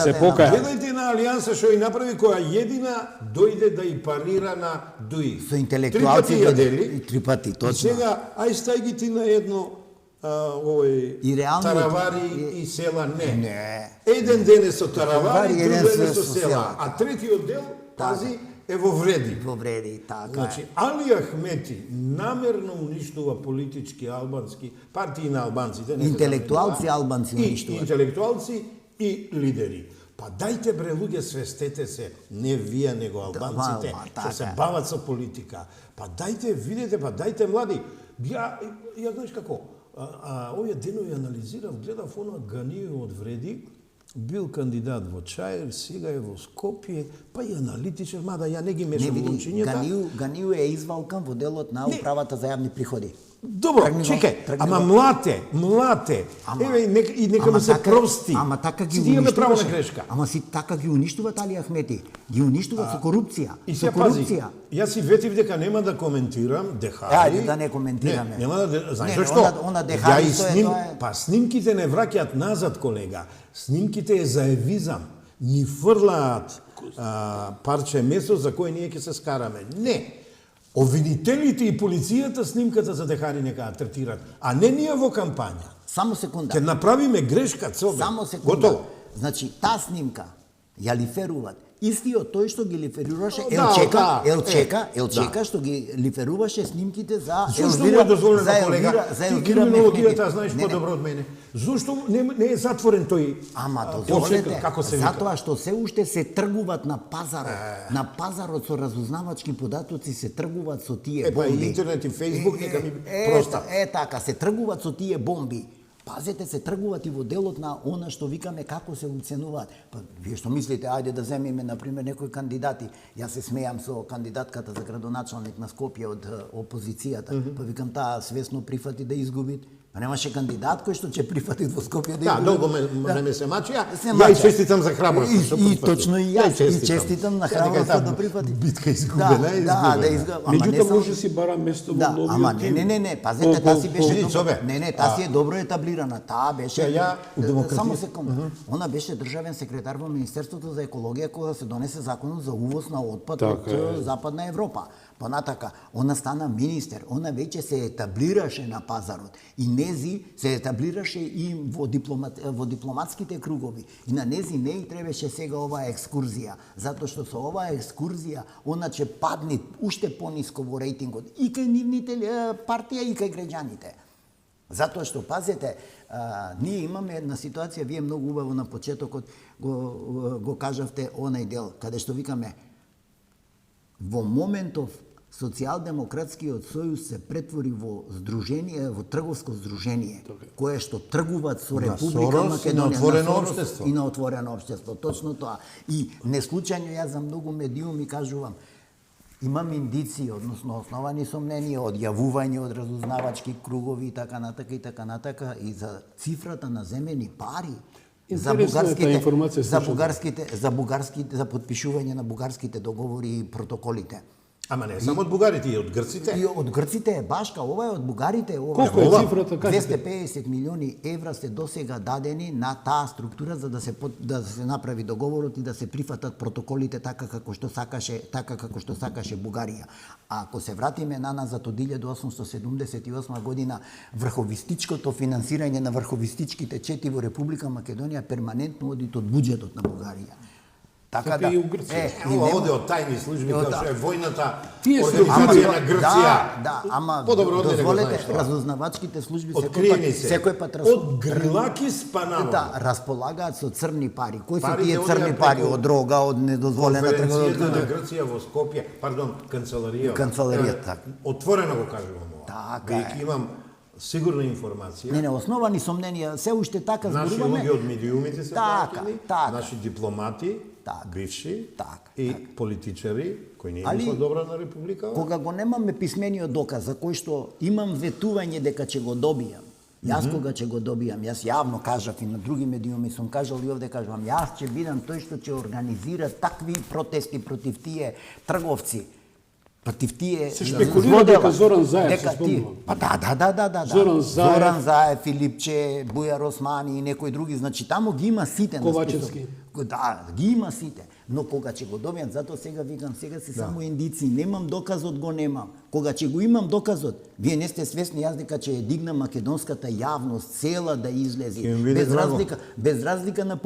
Гледајте на Алијанса што и направи, која едина дојде да и парира на ДУИ. Со интелектуалци ја дели. Три пати, точно. И сега, ај стај ги ти на едно таравари и села, не. Еден ден е со таравари, друг ден е со села. А третиот дел, пази, е во вреди. Во вреди, така значи, Али Ахмети намерно уништува политички албански партии на албанците. Интелектуалци албанци уништува. Интелектуалци и лидери. Па дајте бре луѓе, свестете се, не вие, него албанците, што се бават со политика. Па дајте, видете, па дајте млади. Ја знаеш како, овие денови анализирав, гледав она Ганију од вреди, бил кандидат во Чаир, сега е во Скопје, па и аналитичар, мада ја не ги мешам лучињата. Ганију е извалкан во делот на управата за јавни приходи. Добро, чекај, ама млате, еве и нека му се прости. Ама така ги уништува. Право на грешка. Ама си така ги уништуваат Али Ахмети. Ги уништуваат со корупција. И се пази, јас си ветив дека нема да коментирам Дехари. Ајде да не коментираме. Нема да, знаеш што? Па снимките не враќаат назад, колега. Снимките е за евизам. Ни фрлаат парче месо за кој ние ќе се скараме. Не. Обвинителите и полицијата снимката за Дехари нека ја третират, а не ние во кампања. Само секунда. Ќе направиме грешка цобе. Само секунда. Готово. Значи, таа снимка ја лиферуваат. Истиот тој што ги лиферуваше Елчека што ги лиферуваше снимките за Зошто му е дозволено, колега? Ти криминологијата знаеш подобро од мене. Зошто не е затворен тој? Ама дозволете, затоа што се уште се тргуваат на пазарот. На пазарот со разузнавачки податоци се тргуваат со тие бомби. Па интернет и Фејсбук нека ми проста. Така, се тргуваат со тие бомби. Пазете, се тргуваат и во делот на она што викаме како се уценуваат. Па вие што мислите, ајде да земеме на пример некои кандидати. Јас се смејам со кандидатката за градоначалник на Скопје од опозицијата. Па викам таа свесно прифати да изгуби. Па немаше кандидат кој што ќе прифати во Скопје да изгуби. Да, долго ме се мачија. Ја и честитам за храброст. И точно и јас и честитам на храброст да прифати. Битка изгубена, изгубена. Меѓутоа може си бара место во новиот тим. Ама не, пазете, таа си беше таа си е добро етаблирана. Таа беше само секунда. Она беше државен секретар во Министерството за екологија кога се донесе законот за увоз на отпад од Западна Европа. Понатака, она стана министер, она веќе се етаблираше на пазарот и нези се етаблираше и во дипломатските кругови. И на нези не и требаше сега оваа екскурзија, затоа што со оваа екскурзија она ќе падне уште пониско во рейтингот и кај нивните партија и кај граѓаните. Затоа што, пазете, ние имаме една ситуација, вие многу убаво на почетокот го кажавте онај дел, каде што викаме во моментов Социјалдемократскиот сојуз се претвори во здружение, во трговско здружение, кое што тргуваат со Република Македонија, и на отворено општество. Точно тоа. И неслучајно јас за многу медиуми кажувам, имам индиции, односно основани сомненија од јавување од разузнавачки кругови и така натака и за цифрата на земени пари. За потпишување на бугарските договори и протоколите. Ама не само од бугарите, и од грците. И од грците е башка, ова е од бугарите. Колку е цифрата? 250 милиони евра се досега дадени на таа структура за да се направи договорот и да се прифатат протоколите така како што сакаше Бугарија. А ако се вратиме назад од 1878 година, врховистичкото финансирање на врховистичките чети во Република Македонија перманентно оди од буџетот на Бугарија. Така да, и у Грција. Оде од тајни служби, како што е војната организација на Грција. Да, ама дозволете, разузнавачките служби секој пат од Грилакис па намо. Да, располагаат со црни пари. Кои се тие црни пари? Од дрога, од недозволена трговија на Грција во Скопје, канцеларијата. Отворено го кажувам ова. Така е. Имам сигурна информација. Не, основани сомненија, се уште така Наши зборуваме. луѓе од медиумите се платени, наши дипломати, бивши и политичари кои не имаат добра на Република. Кога го немаме писмениот доказ за кој што имам ветување дека ќе го добијам. Јас кога ќе го добијам, јас јавно кажав и на други медиуми сум кажал и овде кажувам, јас ќе бидам тој што ќе организира такви протести против тие трговци. Против тие се шпекулира дека Зоран Заев се спомнува. Па да. Зоран Заев, Филипче, Бујар Османи и некои други, значи таму ги има сите. Ковачевски. Да, ги има сите. Но кога ќе го добијам, затоа сега викам, сега се само индици, немам доказот, го немам. Кога ќе го имам доказот, вие не сте свесни јас дека ќе ја дигна македонската јавност цела да излези, без разлика на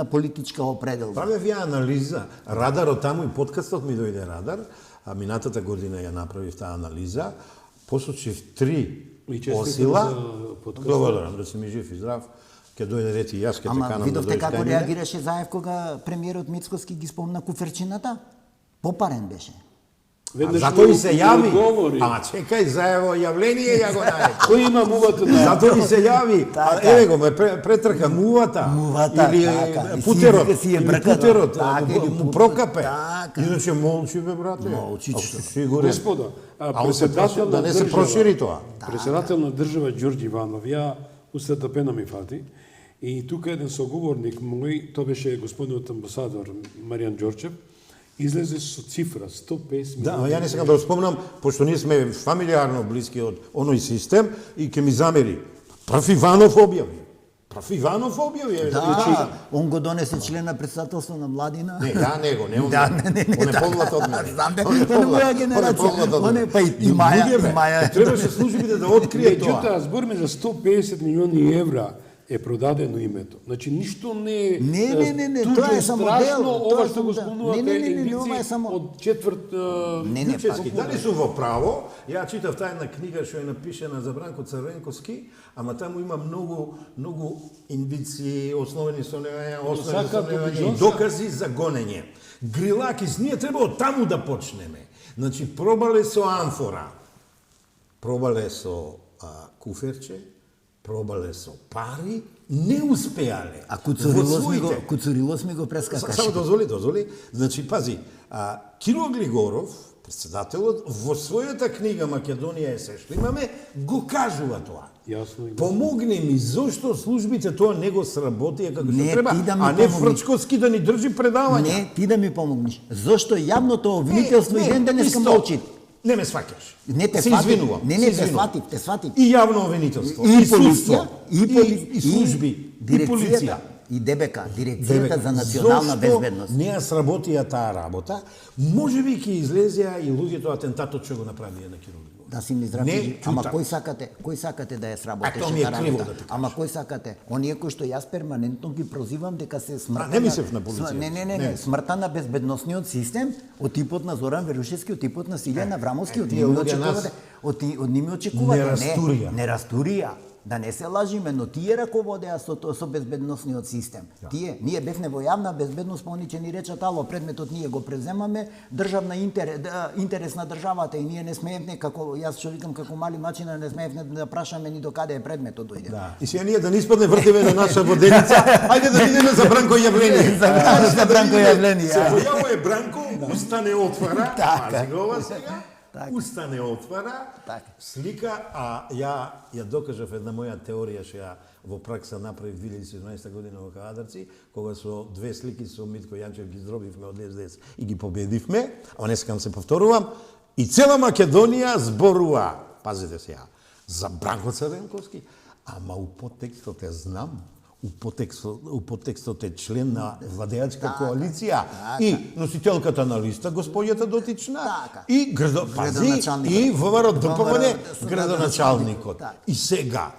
политичка определба. Правев ја анализа, радарот таму и подкастот ми дојде радар. А минатата година ја направив таа анализа, посочив 3 осила. Благодарам да си ми жив и здрав. Ќе дојде ред и јас ќе те канам да дојдеш. Ама видовте како реагираше Заев кога премиерот Мицкоски ги спомна куферчината? Попарен беше. Зато и се јави. Ама чекај, Заево јавление ја го најде. Кој има мувата на... Зато и се јави. Еве го, ме претрка мувата. Или путерот. Или му прокапе. Иначе молчи, бе, брате. Молчи, сигурен. Господа, председател да не се прошири тоа. Председател на држава Ѓорѓи Иванов, ја устата пена ми фати, и тука еден соговорник мој, тоа беше господинот амбасадор Маријан Ѓорчев, излезе со цифра 150 милиони. Да, ја не сакам да го спомнам, пошто ние сме фамилиарно блиски од оној систем и ќе ми замери. Прв Иванов објави. Да, он го донесе член на председателство на Младина. Не, ја него, не он. Он е поглед од мене. Знам дека он е моја генерација. Он е па и Маја. Требаше службите да откријат тоа. Меѓутоа, збориме за 150 милиони евра е продадено името. Значи ништо не Не, тоа е само дел. Ова што го спомнувате ова е само од четврт Дали сум во право? Ја читав таа една книга што е напишана за Бранко Црвенковски, ама таму има многу индици, основни сомневања и докази за гонење. Грилакис, ние треба од таму да почнеме. Значи пробале со амфора, пробале со куферче, пробале со пари, не успеале. А Куцурилос ми го прескакаше. Само дозволи. Значи, пази, Киро Глигоров, председателот, во својата книга Македонија е се што имаме, го кажува тоа. Јасно. Помогни ми, зошто службите тоа не го сработија како што треба, а не Фрчковски да ни држи предавања. Не, ти да ми помогнеш. Зошто јавното обвинителство и ден денеска молчи? Не ме сваќаш. Не те сватив. Не, те сватив. И јавно обвинителство, и полиција, и служби, и полиција. И ДБК, Дирекцијата за национална безбедност. Зошто не ја сработија таа работа? Можеби ќе излезеа и луѓето атентатот што го направија на Киро Глигоров. Да си ми здрави, ама кој сакате да ја сработеше таа работа? Ама кој сакате? Оние кои што јас перманентно ги прозивам дека се смртта. Не мислев на полиција. Не, смртта на безбедносниот систем, од типот на Зоран Верушевски, од типот на Силјан Аврамовски, од ними очекувате. Не растурија. Да не се лажиме, но тие раководеа со безбедносниот систем. Тие, ние бевме во јавна безбедност, па они ќе ни речат, ало, предметот ние го преземаме, државна интерес на државата и ние не смеевме, како, јас што викам, како мали мачина, не смеевме да прашаме ни до каде е предметот дојде. Да. И сега ние да не испадне вртиме на наша воденица, ајде да идеме за Бранко Јавлени. За Бранко Јавлени, Се појавува Бранко, устане отвара, Така. пази го ова сега, Така. устане отвара, Така. слика, а ја докажав една моја теорија што ја во пракса направив 2017 година во Кадарци, кога со две слики со Митко Јанчев ги здробивме од СДС и ги победивме, а не сакам се повторувам, и цела Македонија зборува, пазите сега, за Бранко Црвенковски, ама у подтекстот е знам, у подтекстот е член на владеачка коалиција и носителката на листа господјата дотична и и ВМРО ДПМН градоначалникот. И сега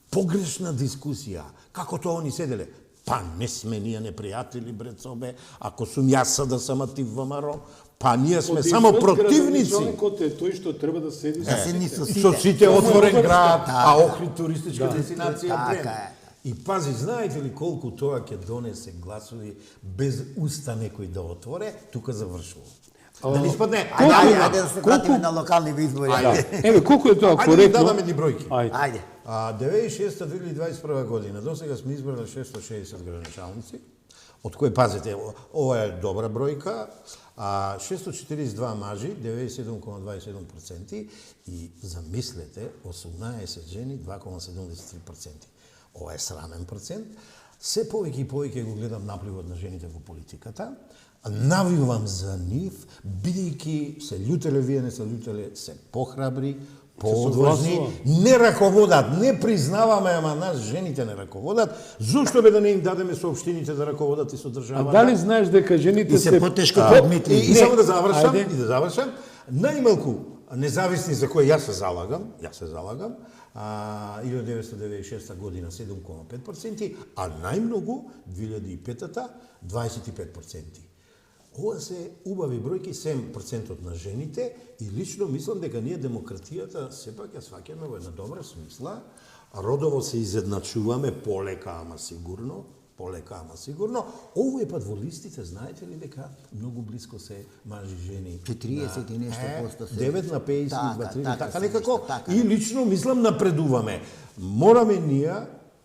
погрешна дискусија, како тоа они седеле? Па не сме ние непријатели бред собе, ако сум јас да сам ти ВМРО, па ние сме само противници. Градоначалникот е тој што треба да седи со сите отворен град, а Охрид туристичка дестинација Брен. И пази, знаете ли колку тоа ќе донесе гласови без уста некој да отворе, тука завршува. Да не испадне. Ајде да се вратиме на локални избори. Еве колку е тоа коректно? Ајде да дадаме ни бројки. Ајде. 2006-2021 година, до сега сме избрали 660 градоначалници, од кои, пазите, ова е добра бројка, 642 мажи, 97,27% и замислете, 18 жени, 2,73%. Ова е срамен процент. Се повеќе и повеќе го гледам напливот на жените во политиката. Навивам за нив, бидејќи се љутеле, вие не се љутеле, се похрабри, поодважни, не раководат, не признаваме, ама нас жените не раководат. Зошто бе да не им дадеме соопштините да раководат и со државата? А дали знаеш дека жените се потешко подмитли? И само да завршам, најмалку независни за кои јас се залагам, 1996 година 7,5%, а најмногу 2005-та 25%. Ова се убави бројки, 7% на жените и лично мислам дека ние демократијата сепак ја сваќаме во една добра смисла. Родово се изедначуваме полека, ама сигурно. Овој пат во листите, знаете ли дека многу блиско се мажи жени? 40 и нешто посто се. 9 на 52, така некако. И лично мислам напредуваме. Мораме ние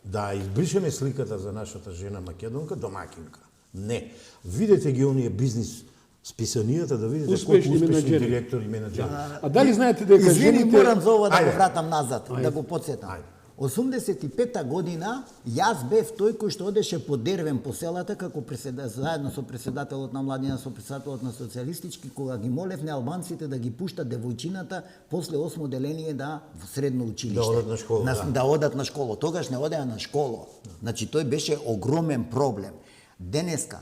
да избришеме сликата за нашата жена македонка домакинка. Не. Видете ги оние бизнис списанијата, да видите колку успешни директори и менаџери. А дали знаете дека жените... Извини, морам за ова да го вратам назад, да го подсетам. 85-та година, јас бев тој кој што одеше по дервен по селата, како заедно со председателот на младина, со председателот на социјалистички, кога ги молевне албанците да ги пуштат девојчината после 8 деление во средно училиште. Да одат на школа. Да одат на школа. Тогаш не одеа на школа. Значи, тој беше огромен проблем. Денеска,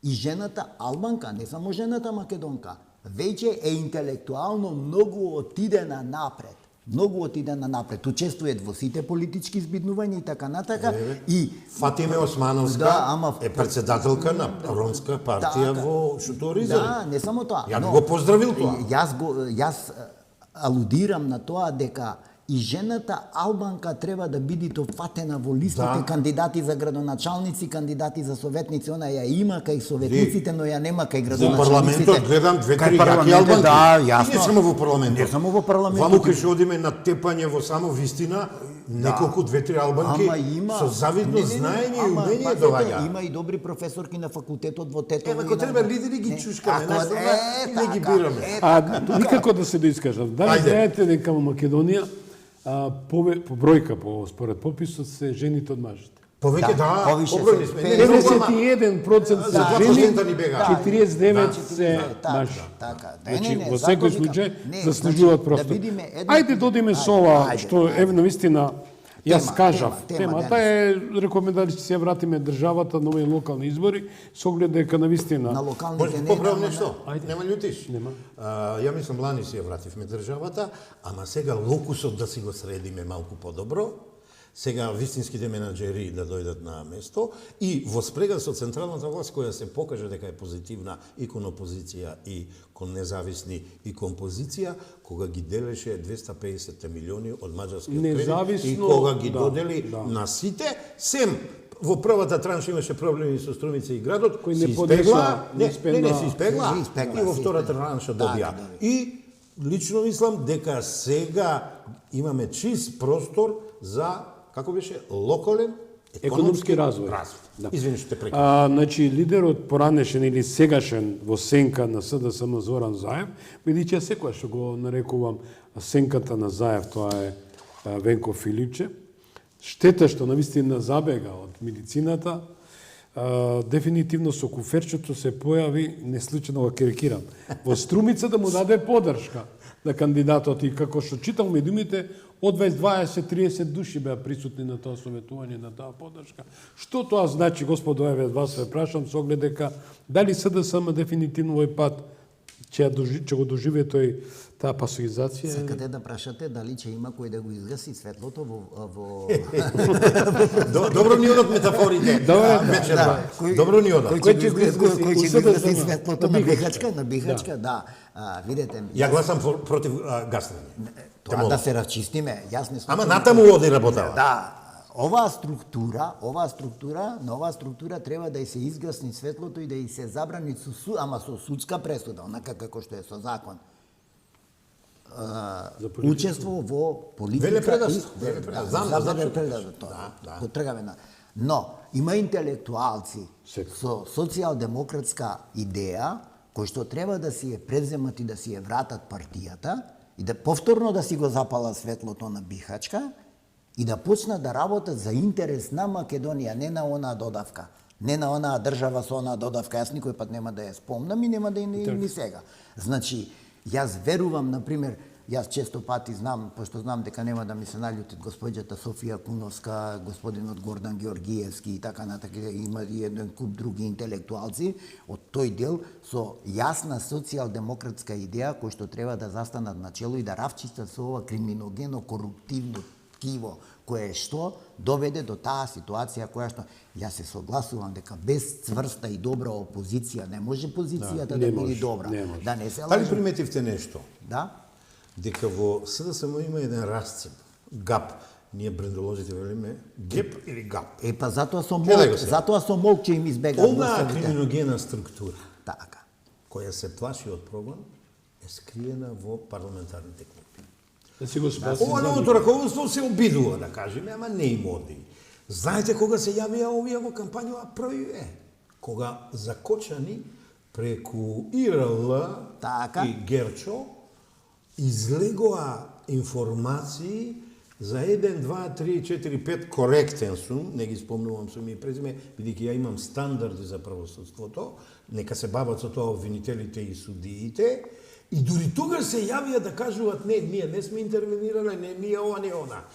и жената албанка, не само жената македонка, веќе е интелектуално многу отидена напред. Учествуваат во сите политички збиднувања и така натака. И Фатиме Османовска е председателка на ромска партија во Шуторизам. Да, не само тоа. Ја го поздравил тоа. Јас алудирам на тоа дека и жената албанка треба да биде фатена во листите кандидати за градоначалници, кандидати за советници. Она ја има кај советниците, но ја нема кај градоначалниците. Во парламентот гледам 2-3 јаки албанки. Да, јасно. Не само во парламентот. Не само во парламентот. Ваму кај што одиме на тепање во само вистина, неколку 2-3 албанки со завидно знаење и умење доаѓа. Има и добри професорки на факултетот во Тетово. Ако треба лидери ги чушкаме, и не ги бираме. Никако да се доискажам. Дали знаете дека во Македонија по бројка, според пописот, се жените од мажите? Повеќе побројни сме. 51% се жени, 49% се мажи. Значи, во секој случај заслужуваат просто. Ајде да одиме со ова, што е навистина, јас кажав, темата е рекомендација се вратиме државата на овие локални избори, со оглед дека навистина... На локалните не поправам нешто? Нема љутиш? Нема. Ја мислам, лани си ја вративме државата, ама сега локусот да си го средиме малку подобро. сега вистинските менаџери да дојдат на место и во спрега со централната власт која се покаже дека е позитивна и кон опозиција и кон независни и кон позиција, кога ги делеше 250 милиони од маđарскиот кредит и кога ги додели на сите, сем во првата транш имаше проблеми со Струмица и градот, кој не се испегла, и во втората транша добија. И лично мислам дека сега имаме чист простор за, како беше, локален економски развој. Да. Извини што те прекинав. Значи, лидерот поранешен или сегашен во сенка на СДСМ Зоран Заев, бидејќи секоја што го нарекувам сенката на Заев, тоа е Венко Филипче. Штета што навистина забега од медицината, дефинитивно со куферчето се појави, не случајно го карикирам, во Струмица да му даде поддршка на кандидатот и како што читам медиумите, од 20-30 души беа присутни на тоа советување, на таа поддршка. Што тоа значи, господо, еве вас се прашам со оглед дека дали СДСМ дефинитивно овој пат ќе го доживее таа пасоизација? Сакате да прашате дали ќе има кој да го изгаси светлото во Добро ни одат метафорите. Добро ни одат. Кој ќе го изгаси светлото на Бихачка, да. Видете. Ја гласам против гасење. Тоа да се расчистиме, јас не сум. Ама натаму оди работава. Да. Оваа структура треба да се изгасни светлото и да и се забрани со судска пресуда, онака како што е со закон. Учество во политика го тргаме на. Но има интелектуалци со социјалдемократска идеја кои што треба да си ја преземат и да си ја вратат партијата и да повторно да си го запалат светлото на Бихачка и да почнат да работат за интерес на Македонија, не на онаа додавка. Не на онаа држава со онаа додавка. Јас никој пат нема да ја спомнам и нема да ни сега. Значи, јас верувам, например, јас често пати знам, пошто знам дека нема да ми се наљутит госпоѓата Софија Куновска, господинот Гордан Георгиевски и така натака, има и еден куп други интелектуалци од тој дел со јасна социјалдемократска идеја кој што треба да застанат на чело и да равчистат со ова криминогено, коруптивно ткиво, кое што доведе до таа ситуација која што јас се согласувам дека без цврста и добра опозиција не може позицијата да биде добра. Да не се Дали приметивте нешто? Да. Дека во СДСМ има еден расцеп, ГАП. Ние брендолозите велиме ГЕП или ГАП. Па затоа со молк ќе им избегат. Онаа криминогена структура, така, која се плаши од прогон, е скриена во парламентарните клупи. Да си го спаси. Ова новото раководство се обидува, да кажеме, ама не им оди. Знаете кога се јавија овие во кампањава први кога закочани преку ИРЛ и Герчо излегоа информации за 1, 2, 3, 4, 5 коректен сум, не ги спомнувам со име и презиме, бидејќи ја имам стандарди за правосудството, нека се бават со тоа обвинителите и судиите, и дури тогаш се јавија да кажуваат не, ние не сме интервенирале, не, ние ова, не она.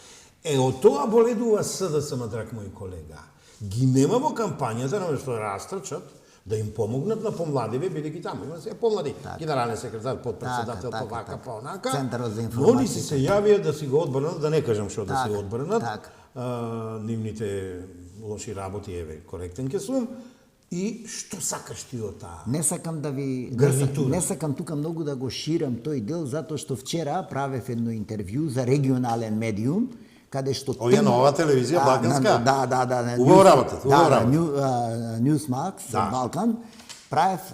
Од тоа боледува СДСМ, драг мој колега. Ги нема во кампањата, наместо да растрчат, да им помогнат на помладиве, бидејќи таму има се помлади, генерален секретар, подпредседател, повака, понака. Центарот за информација. Они се јавија да си го одбранат, да не кажам што да се одбранат, нивните лоши работи, еве, коректен ке сум, и што сакаш ти од таа? Не сакам да ви не сакам тука многу да го ширам тој дел затоа што вчера правев едно интервју за регионален медиум каде што овие нова телевизија балканска. Да. Убаво работат. Newsmax за Балкан правев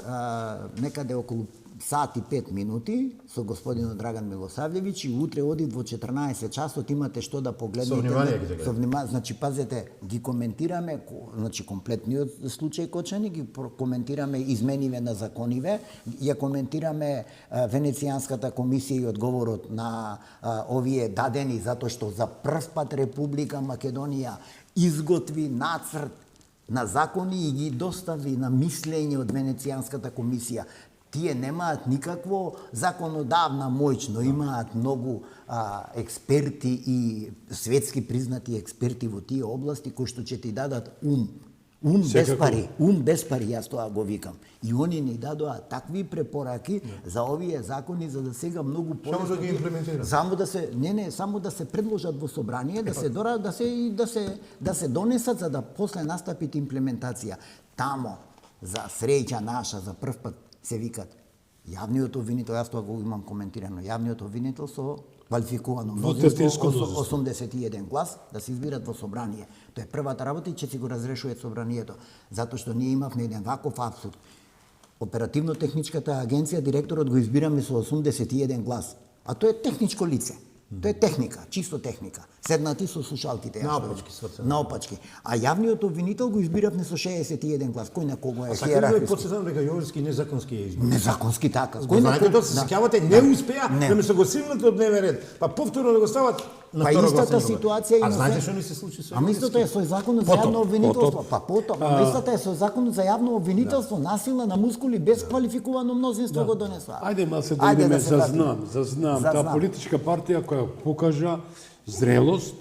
некаде околу сат и 5 минути со господинот Драган Милосављевиќ и утре оди во 14 часот имате што да погледнете. Со внимание, значи пазете, ги коментираме, значи комплетниот случај Кочани, ги коментираме измениве на закониве, ја коментираме Венецијанската комисија и одговорот на овие дадени затоа што за прв пат Република Македонија изготви нацрт на закони и ги достави на мислење од Венецијанската комисија. Тие немаат никакво законодавна моќ, но имаат многу експерти и светски признати експерти во тие области кои што ќе ти дадат ум Ум без пари, јас тоа го викам. И они ни дадоа такви препораки за овие закони за да сега многу само да ги имплементираат. Само да се предложат во собрание, да се дора, да се донесат за да после настапи имплементација. Тамо за среќа наша за прв пат се викат јавниот обвинител, јас тоа го имам коментирано, јавниот обвинител со квалификувано мнозинство 81 глас да се избират во собрание. Тоа е првата работа и ќе си го разрешува собранието, затоа што ние имавме еден ваков апсурд. Оперативно-техничката агенција директорот го избираме со 81 глас, а тоа е техничко лице. Тоа е техника, чисто техника. Седнати со слушалките. Наопачки. А јавниот обвинител го избиравме со 61 глас. Кој на кого е хиерархиски? А сакам да потсетам дека Јовски незаконски е избор. Незаконски така. Кој на кого се сеќавате не успеа да ме согласилнат од дневен ред. Па повторно да го стават на второ гласување. Па истата ситуација и а знаете што ни се случи со? А истото е со законот за јавно обвинителство. Па потоа, истата е со законот за јавно обвинителство, насила на мускули без квалификувано мнозинство го донесува. Ајде малце да идеме за знам. Таа политичка партија која покажа зрелост,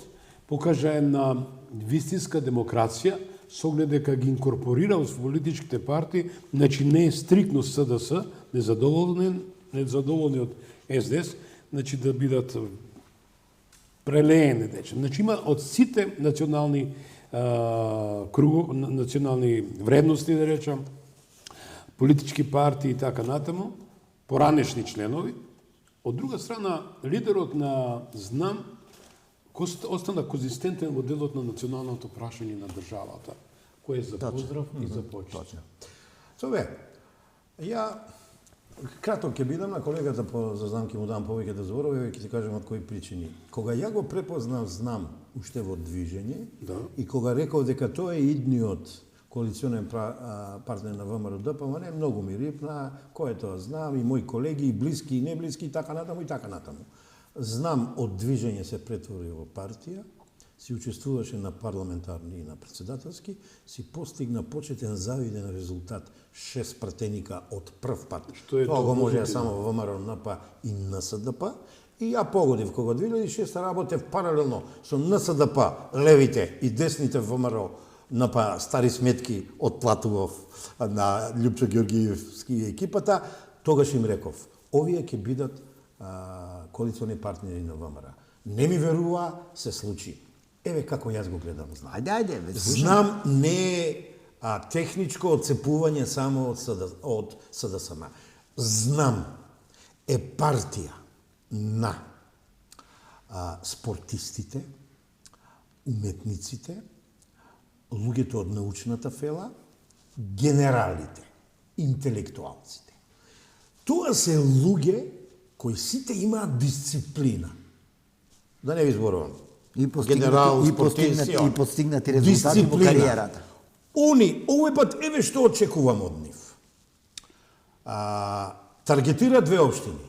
покажа една вистинска демокрација, со оглед дека ги инкорпорира во политичките партии, значи не е стрикно СДС, незадоволни од СДС, значи да бидат прелеени, значи има од сите национални национални вредности, да речам, политички партии и така натаму, поранешни членови. Од друга страна, лидерот на ЗНАМ остана конзистентен во делот на националното прашање на државата, кој е за поздрав и за почит. Сове, ја кратко ќе бидам на колегата за знам ќе му дам повеќе да зборува и ќе ти кажам од кои причини. Кога ја го препознав ЗНАМ уште во движење и кога реков дека тоа е идниот коалиционен партнер на ВМРО ДПМН, многу ми рипна, кој е тоа знам, и мои колеги, и блиски, и неблиски, и така натаму, и така натаму. Знам од движење се претвори во партија, си учествуваше на парламентарни и на председателски, си постигна почетен завиден резултат, 6 пратеника од прв пат. Тоа го можеа само во ВМРО НП и НСДП. И ја погодив кога 2006 работев паралелно со НСДП, левите и десните во ВМРО НП, стари сметки отплатував на Љупчо Ѓоргиевски и екипата, тогаш им реков, овие ќе бидат коалициони партнери на ВМРО. Не ми верува, се случи. Еве како јас го гледам ЗНАМ. Ајде, ЗНАМ не е техничко отцепување само од СДСМ. ЗНАМ е партија на спортистите, уметниците, луѓето од научната фела, генералите, интелектуалците. Тоа се луѓе кои сите имаат дисциплина. Да не ви зборувам. И постигнати резултати во кариерата. Они, овој пат, еве што очекувам од нив. Таргетира 2 општини.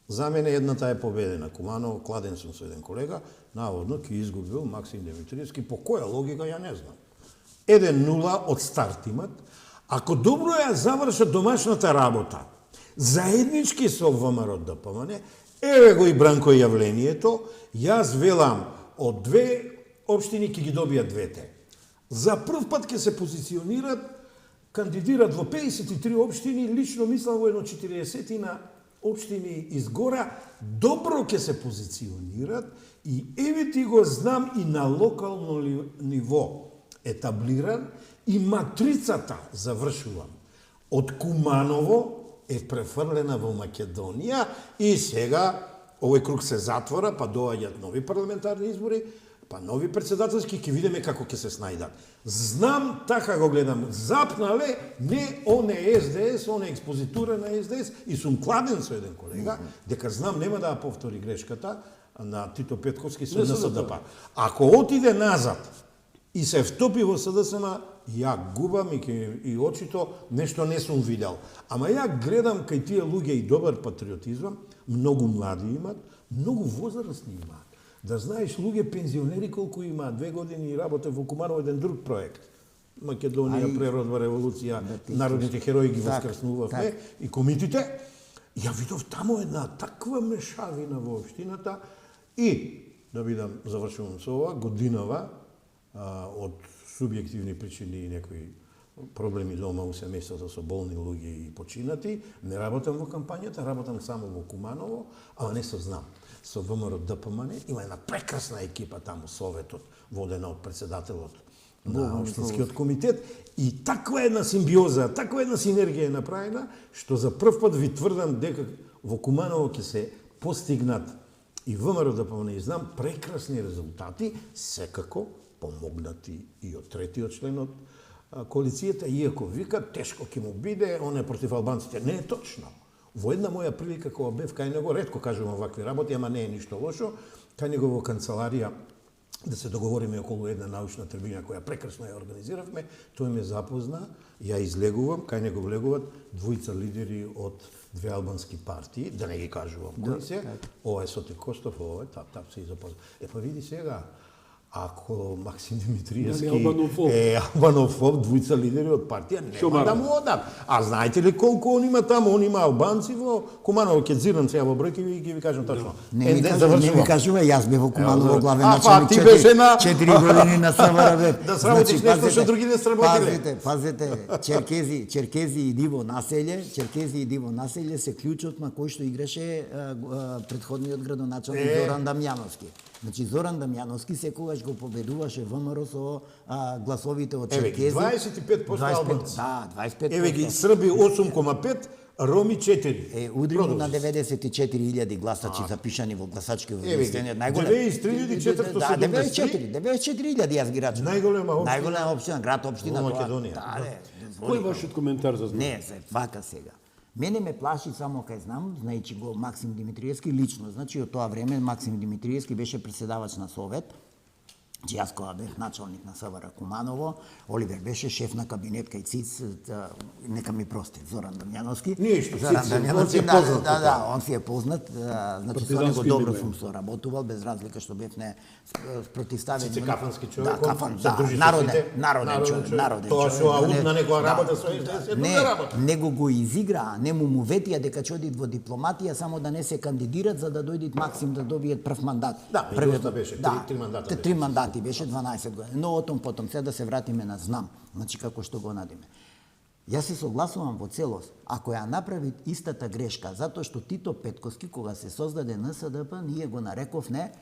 За мене едната е победена. Куманово, кладен сум со еден колега, наводно ќе изгубил Максим Димитриевски. По која логика, ја не знам. 1-0 од старт имат. Ако добро ја завршат домашната работа, заеднички со ВМРО ДПМН, еве го и Бранко јавлението, јас велам од 2 општини ќе ги добијат 2. За прв пат ќе се позиционират, кандидират во 53 општини, лично мислам во едно 40 општини изгора, добро ќе се позиционират и еве ти го знам и на локално ниво етаблиран и матрицата, завршувам, од Куманово е префрлена во Македонија и сега овој круг се затвора, па доаѓаат нови парламентарни избори, па нови председателски, ќе видиме како ќе се снајдат. Знам, така го гледам, запнале, не оне СДС, оне експозитура на СДС, и сум кладен со еден колега, дека знам нема да повтори грешката на Тито Петковски со НСДП. Ако отиде назад и се втопи во СДСМ, ја губам и очито нешто не сум видел. Ама ја гледам кај тие луѓе и добар патриотизам, многу млади имат, многу возрастни имаат. Да знаеш, луѓе пензионери колку имаат, 2 години работе во Куманово еден друг проект. Македонија, преродба, револуција, народните херои ги воскреснувавме и комитите. Ја видов таму една таква мешавина во општината и, да видам, завршувам со ова, годинава од субјективни причини и некои проблеми дома у семејството со болни луѓе и починати, не работам во кампањата, работам само во Куманово, ама не со знам. Со ВМРО ДПМН има една прекрасна екипа таму, советот, водена од председателот на општинскиот комитет, и таква една симбиоза, таква една синергија е направена, што за прв пат ви тврдам дека во Куманово ќе се постигнат и ВМРО ДПМН и знам прекрасни резултати, секако помогнати и од третиот член од коалицијата, иако вика тешко ќе му биде, он е против албанците. Не е точно. Во една моја прилика кога бев кај него, ретко кажувам вакви работи, ама не е ништо лошо, кај него во канцеларија да се договориме околу една научна трибина која прекрасно ја организиравме, тој ме запозна, ја излегувам, кај него влегуват двојца лидери од две албански партии, да не ги кажувам кои се, ова е Соти Костов, ова е тап се запозна. Па види сега, ако Максим Димитриевски е албанофоб, двојца лидери од партија, нема да му одат. А знаете ли колку он има таму? Он има албанци во Куманово, ќе зирам сега во број, ќе ви кажам точно. Не ми кажува, јас бев во Куманово главен началник 4 години на СВР. Да сработиш нешто што други не сработиле. Пазите, черкези и диво населје се клучот на кој што играше претходниот градоначалник Зоран Дамјановски. Значи Зоран Дамјановски секогаш го победуваше ВМРО со гласовите од черкези. 25% албанци. Да, 25%. Еве ги Срби 8,5, Роми 4. Удрено на 94.000 гласачи запишани во гласачки листење. 93.473. Да, 94.000 јас ги рачунам. Најголема општина, град општина во Македонија. Кој е вашиот коментар за знам? Не, вака сега. Мене ме плаши само кај знам, знајќи го Максим Димитриевски лично. Значи, од тоа време Максим Димитриевски беше председавач на Совет. Јас кога бев началник на СВР Куманово, Оливер беше шеф на кабинет кај ЦИЦ, нека ми прости, Зоран Дамјановски. Зоран Дамјановски, он си е познат, значи со него добро сум соработувал, без разлика што бев не противставен. Цице кафански човек, народен човек. Тоа што аутна некоја работа со СДС, друга работа. Него го изигра, не му ветија дека ќе одит во дипломатија, само да не се кандидират за да дојдат Максим да добиет прв мандат. Да, првиот беше, 3 мандата. 3 мандати беше 12 години. Но отом потом се да се вратиме на знам, значи како што го надиме. Јас се согласувам во целост, ако ја направи истата грешка, затоа што Тито Петковски кога се создаде НСДП, ние го нарековне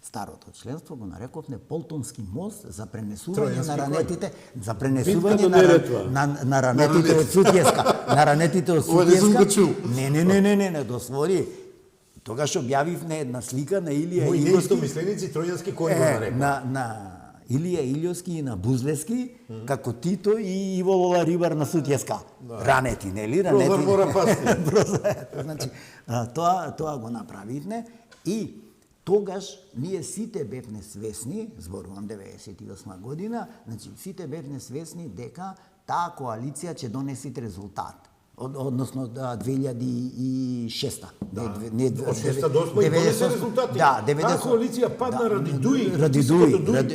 старото членство го нарековне Полтонски мост за пренесување на ранетите, на ранетите од Сутјеска, на ранетите од Сутјеска. Не, дозволи. Тогаш објавивме една слика на Илија Илјовски. Мои мисленици тројански кој го нарекол? На Илија Илјовски и на Бузлевски, како Тито и Иво Лоларибар на Сутјеска. Ранети, нели? Прозор мора пасти. Значи, тоа го направивме и тогаш ние сите бевме свесни, зборувам 98 година, значи сите бевме свесни дека таа коалиција ќе донеси резултат. Односно 2006. Не, од 6 до 8 и донесе резултати. Да, 90. Таа коалиција падна ради Дуи.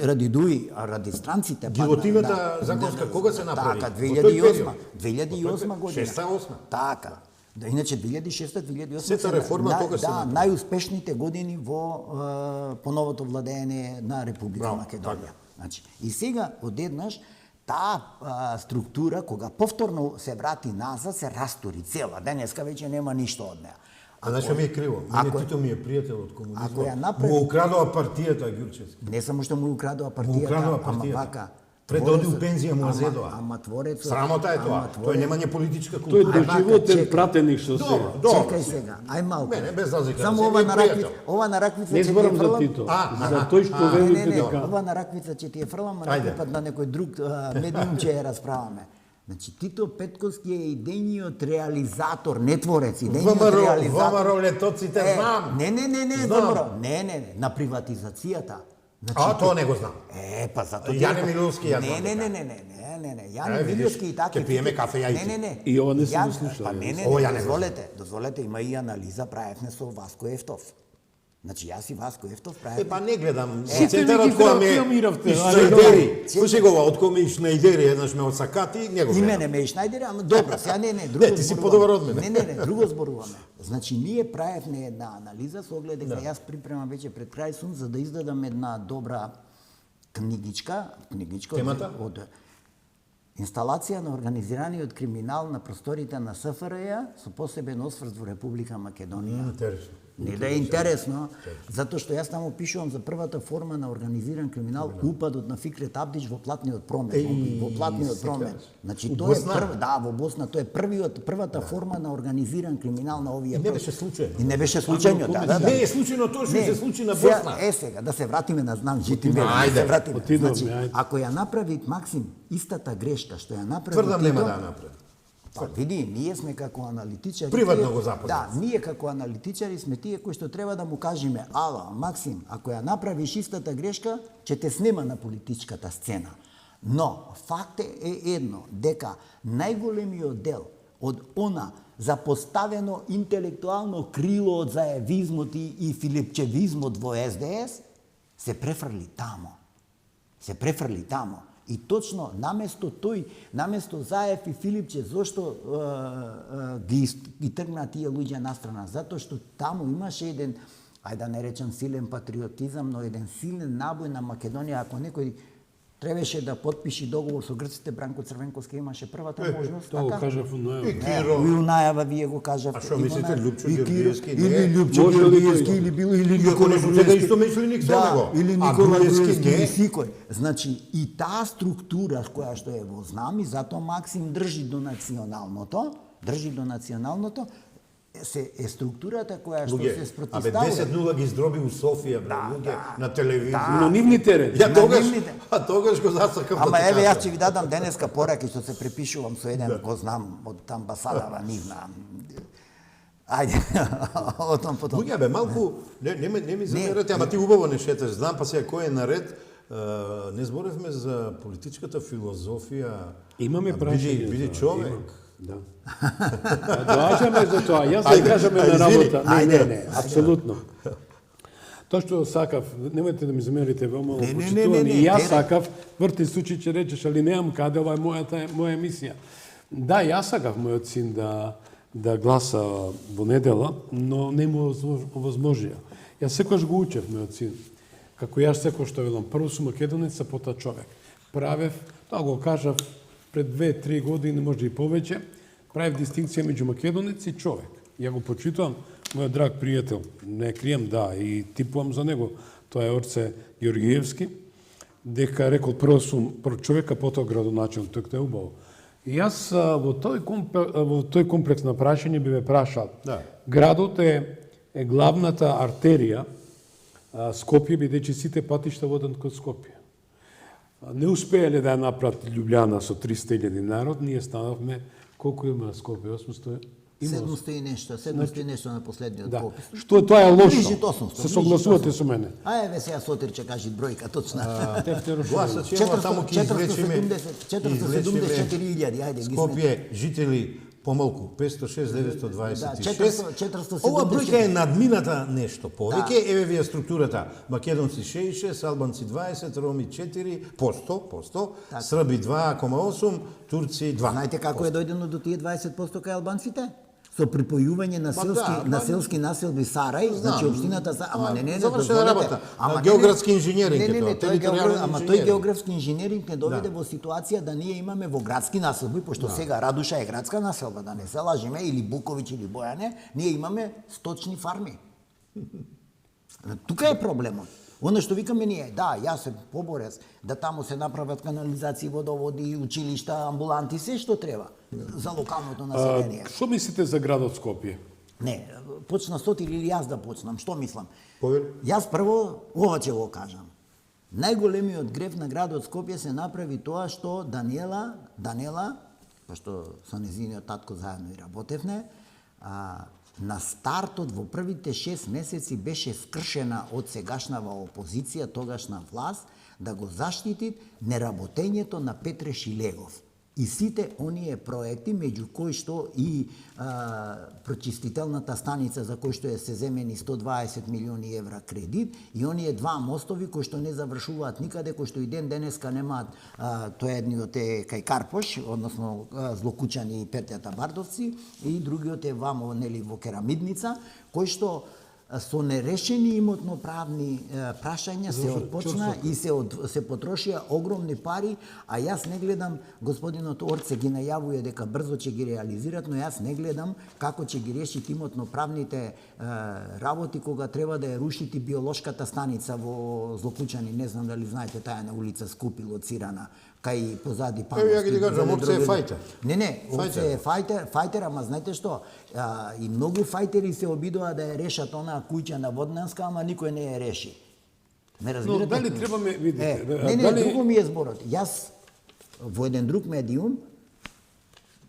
Ради Дуи, а ради странците падна. Гилотината законска кога се направи? Така, 2008 година. 6-8. Така. Да, иначе 2006-2008 сета реформа тогаш се направи. Да, најуспешните години во по-новото владење на Република Македонија. Значи, и сега одеднаш таа структура, кога повторно се врати назад, се растури цела. Денеска веќе нема ништо од неа. Знаеш што ми е криво? Мене Тито ми е пријател од комунизмот. Му украдува партијата Ѓурчевски. Не само што му украдува партијата, ама вака. Пред оди у пензија му азедоа. Ама творецот... Срамота е тоа. Тој немање политичка култура. Тој е доживотен пратеник што се. Чекај сега, ај малку. Мене без разлика. Само ова на раквица не зборам за Тито. За тој што велите дека... Ова на раквица ќе ти е фрлам, а некој пат на некој друг медиум ќе ја расправаме. Значи, Тито Петковски е идејниот реализатор, не творец, идејниот реализатор. ВМРО летоците знам. Не, ВМРО. Не, на приватизацијата. Значи, тоа не го знам. Па затоа Јане Миловски ја знам. Не. Јане Миловски и така. Ќе пиеме кафе јајци. Не. И ова не се го слушал. Дозволете, има и анализа правевме со Васко Ефтов. Значи, јас и Васко Ефтов правевме. Па не гледам. Центарот која ме Шнајдери. Слушај го, од кој ме и Шнајдери, еднаш ме отсакати, не го гледам. И мене ме и Шнајдери, ама добро, сега не, друго. Не, ти си подобар од мене. Не, друго зборуваме. Значи, ние правевме една анализа со оглед дека јас припремам веќе пред крај сум за да издадам една добра книгичка Темата? од инсталација на организираниот криминал на просторите на СФРЈ со посебен осврт во Република Македонија. Интересно. Не да е интересно, затоа што јас таму пишувам за првата форма на организиран криминал, упадот на Фикрет Абдич во платниот промет, во платниот промет. Значи тоа е во Босна, тоа е првата форма на организиран криминал на овие. И не беше случајно. И не беше случајно, да. Не е случајно тоа што се случи на Босна. Сега да се вратиме на знам жити мер. Значи, ако ја направи Максим истата грешка што ја направи Тврдам нема да ја направи. Па види, ние сме како аналитичари. Приватно го западат. Да, ние како аналитичари сме тие кои што треба да му кажеме, ала, Максим, ако ја направиш истата грешка, ќе те снема на политичката сцена. Но, факт е едно, дека најголемиот дел од она запоставено интелектуално крило од заевизмот и филипчевизмот во СДС се префрли тамо. И точно наместо Заев и Филипче, зошто ги тргна тие луѓе настрана? Затоа што таму имаше еден, ајде да не речам силен патриотизам, но еден силен набој на Македонија. Ако некој требаше да потпиши договор со грците, Бранко Црвенковски имаше првата можност. Тоа го кажав у најава. И у најава вие го кажавте. А што мислите, Лјупчо Георгиевски? Или Лјупчо Георгиевски, или Никола Груевски. Исто мисленик со него. Или Никола Груевски, или секој. Значи, и таа структура која што е во знам, и затоа Максим држи до националното, е структурата која што се спротивстава. 10-0 ги здроби у Софија, луѓе, на телевизија. На нивни терени. Тогаш го засакав. Ама еве јас ќе ви дадам денеска пораки што се препишувам со еден го знам од амбасадава нивна. Ајде, отам потом. Луѓе бе, малку не ми замерате, ама ти убаво не шеташ, знам па сега кој е наред. Не зборевме за политичката филозофија. Имаме прашање. Биди човек. Да. Доаѓаме за тоа. Јас да кажеме на работа. Не, апсолутно. Тоа што сакав, немојте да ми замерите веома почитувани. Јас сакав, врти случај че речеш, али немам каде, ова е моја емисија. Да, јас сакав мојот син да гласа во недела, но не му овозможија. Јас секојаш го учев мојот син. Како јас секој што велам, прво сум македонец, а потоа човек. Правев, тоа го кажав пред 2-3 години, може и повеќе, правев дистинкција меѓу македонец и човек. Ја го почитувам, мојот драг пријател, не крием, да, и типувам за него, тоа е Орце Георгиевски, дека рекол прво човека, потоа градоначелник, тоа е убаво. И јас во тој комплекс на прашање би ме прашал. Да. Градот е главната артерија, Скопје, бидејќи сите патишта водат кон Скопје. Не успеале да ја направат Љубљана со 300.000 народ, ние станавме, колку има Скопје, 800 700 и нешто на последниот попис. Што тоа е лошо? Се согласувате со мене? А еве сега Сотир ќе каже бројка точна. Гласат ќе има таму ќе извлечеме 474.000, ајде ги Скопје жители помалку 506.926. 470. Ова бројка е надмината нешто повеќе. Еве ви е структурата. Македонци 66, албанци 20, роми 4%, срби 2,8, турци 2%. Знаете како е дојдено до тие 20% кај албанците? Со припојување на селски населби Сарај, значи општината ама не завршена работа. Географски инженеринг е тоа, територијален ама тој географски инженеринг не доведе во ситуација да ние имаме во градски населби, пошто сега Радуша е градска населба, да не се лажиме, или Буковиќ или Бојане, ние имаме сточни фарми. Тука е проблемот. Оно што викаме ние, да, јас се поборец да таму се направат канализации, водоводи, училишта, амбуланти, се што треба за локалното население. Што мислите за градот Скопје? Не, почна Сотир или јас да почнам, што мислам? Повели? Јас прво ова ќе го кажам. Најголемиот греф на градот Скопје се направи тоа што Данела, пошто со незиниот татко заедно и работевне, на стартот во првите 6 месеци беше скршена од сегашнава опозиција, тогашна власт, да го заштити неработењето на Петре Шилегов. И сите оние проекти, меѓу кои што и прочистителната станица за кој што е се земени 120 милиони евра кредит, и оние два мостови кои што не завршуваат никаде, кои што и ден денеска немаат, тоа едниот е кај Карпош, односно Злокучани и Петјата Бардовци, и другиот е вамо, нели, во Керамидница, кој што со нерешени имотно-правни прашања се отпочна и се потрошија огромни пари, а јас не гледам, господинот Орце ги најавува дека брзо ќе ги реализират, но јас не гледам како ќе ги решит имотно-правните работи кога треба да ја рушити биолошката станица во Злокучани, не знам дали знаете таа на улица Скупи лоцирана, кај позади Пановски. Ја ги кажам, Орце е фајтер. Не, Орце е фајтер, ама знаете што? И многу фајтери се обидува да ја решат онаа куќа на Воднанска, ама никој не ја реши. Ме разбирате? Но дали требаме, видите, не, друго ми е зборот. Јас во еден друг медиум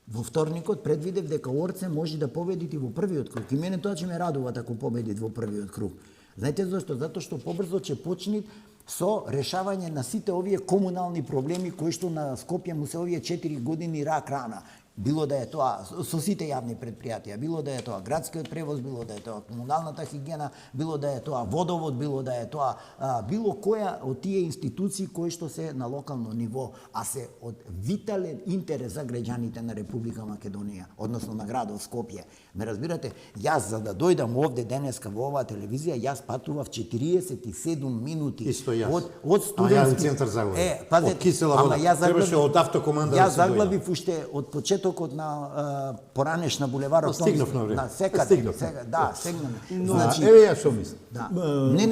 во вторникот предвидев дека Орце може да победи во првиот круг. И мене тоа ќе ме радува ако победи во првиот круг. Знаете зашто? Затоа што побрзо ќе почне со решавање на сите овие комунални проблеми кои што на Скопје му се овие 4 години рак рана. Било да е тоа со сите јавни предпријатија, било да е тоа градскиот превоз, било да е тоа комуналната хигиена, било да е тоа водовод, било да е тоа било која од тие институции кои што се на локално ниво, а се од витален интерес за граѓаните на Република Македонија, односно на градот Скопје. Ме разбирате? Јас за да дојдам овде денеска во оваа телевизија, јас патував 47 минути од студентски центар Заглаве. Од Кисела вода. Требаше од автокоманда. Јас заглавив уште од почетокот на поранешна булеварот. Стигнав на време. Да, секаде. Да, стигнам. Значи, еве ја што мислам. Да. Не.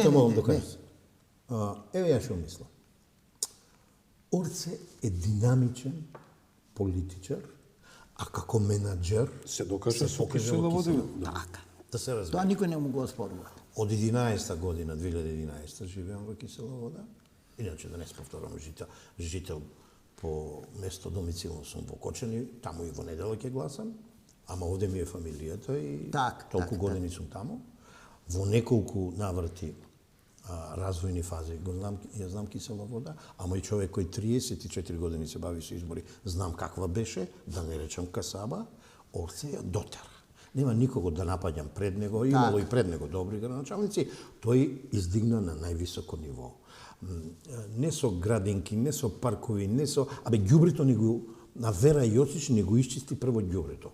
Еве ја што мислам. Орце е динамичен политичар, а како менаџер се докажа со Кисела вода. Така. Да се разбере. Тоа никој не му го оспорува. Од 11 година, 2011 живеам во Кисела вода. Иначе да не се повторам, жител по место домицилно сум во Кочани, таму и во недела ќе гласам, ама овде ми е фамилијата и толку години сум таму. Во неколку наврати развојни фази ја знам Кисела вода, ама и човек кој 34 години се бави со избори, знам каква беше, да не речам касаба, Орце ја дотера. Нема никого да напаѓам пред него, имало и пред него добри градоначалници, тој издигна на највисоко ниво. Не со градинки, не со паркови, не со... ѓубрето ни го... На Вера Јосич ни го исчисти прво ѓубрето.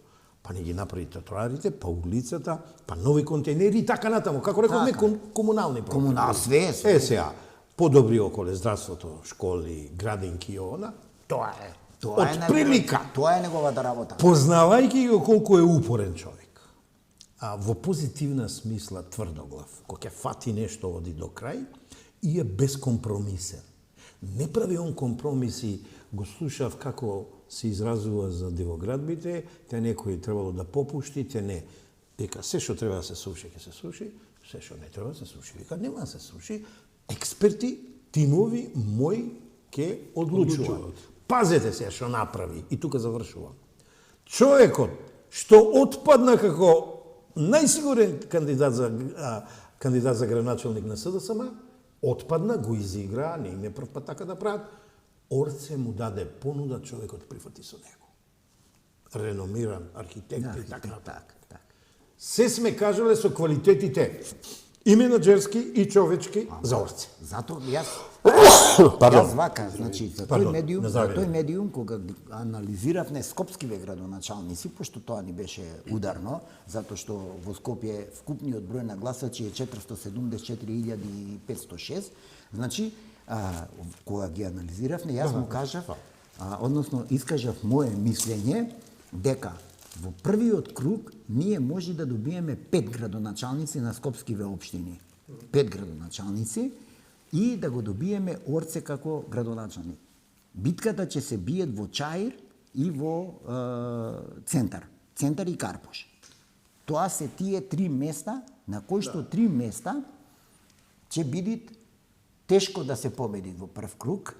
Па не ги направи тротоарите, па улицата, па нови контейнери и така натаму. Како рековме, комунални проблеми. Све. Сега, подобри околе здравството, школи, градинки и она, тоа е. Од прилика. Тоа е неговата работа. Познавајќи го колку е упорен човек. А во позитивна смисла тврдоглав, кога ќе фати нешто оди до крај, и е безкомпромисен. Не прави он компромиси, го слушав како се изразува за девоградбите, те некои требало да попушти, те не. Дека се што треба да се суши, ќе се суши, се што не треба да се суши, вика нема да се суши. Експерти, тимови мои ќе одлучуваат. Пазете се што направи, и тука завршувам. Човекот што отпадна како најсигурен кандидат за градоначалник на СДСМ, отпадна, го изигра, не им е прв пат така да прават. Орце му даде понуда, човекот прифати со него. Реномиран архитект и така. Се сме кажале со квалитетите и менаџерски и човечки за Орце. Затоа јас вака, значи, за тој медиум, кога анализиравме скопскиве градоначалници, пошто тоа ни беше ударно, затоа што во Скопје вкупниот број на гласачи е 474.506, значи, кога ги анализиравме, јас му кажав, односно искажав мое мислење, дека во првиот круг ние може да добиеме 5 градоначалници на скопскиве општини. 5 градоначалници и да го добиеме Орце како градоначалник. Битката ќе се биет во Чаир и во Центар и Карпош. Тоа се тие 3 места, на кои што 3 места ќе бидат тешко да се победи во прв круг,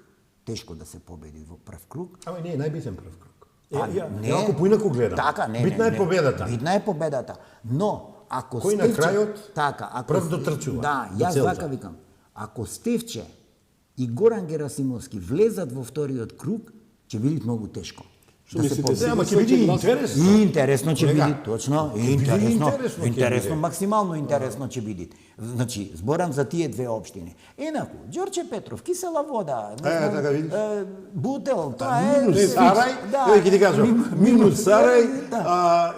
Ама не е најбитен прв круг. Ако поинаку гледам. Битна е победата. Битна е победата. Но, ако кој на крајот прв дотрчува. Да, јас така викам. Ако Стефче и Горан Герасимовски влезат во вториот круг, ќе биде многу тешко. Што мислите? Ама ќе биде интересно. И интересно ќе Колега, биде, точно, и интересно, максимално интересно ќе биде. Значи, зборам за тие две општини. Инаку, Ѓорче Петров, Кисела вода, така видиш. Бутел, тоа е... Минус Сарај, ќе ти кажам, минус Сарај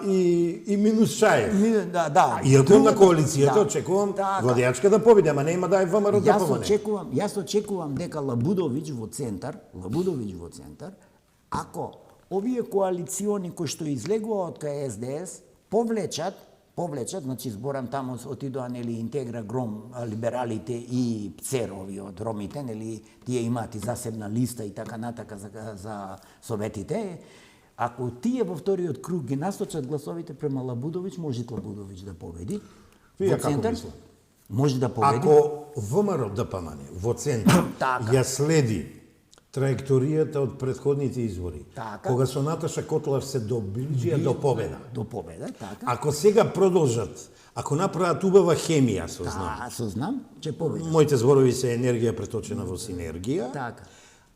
и минус Шаев. Да. Иако на коалицијата очекувам владеачка да победи, ама нема да е ВМРО да помане. Јас очекувам дека Лабудовиќ во центар, ако овие коалициони кои што излегуваат кај СДС повлечат, значи зборам таму отидоа нели Интегра, Гром, либералите и ПЦЕР овие од ромите, нели тие имаат и засебна листа и така натака за советите. Ако тие во вториот круг ги насочат гласовите према Лабудовиќ, може Лабудовиќ да победи. Вие во како центар мислите? може да победи. Ако ВМРО ДПМН во центар ја следи траекторијата од претходните избори, кога со Наташа Котлар се доближија до победа. До победа, така. Ако сега продолжат, ако направат убава хемија, сознам, ќе победи. Моите зборови се енергија преточена во синергија. Така.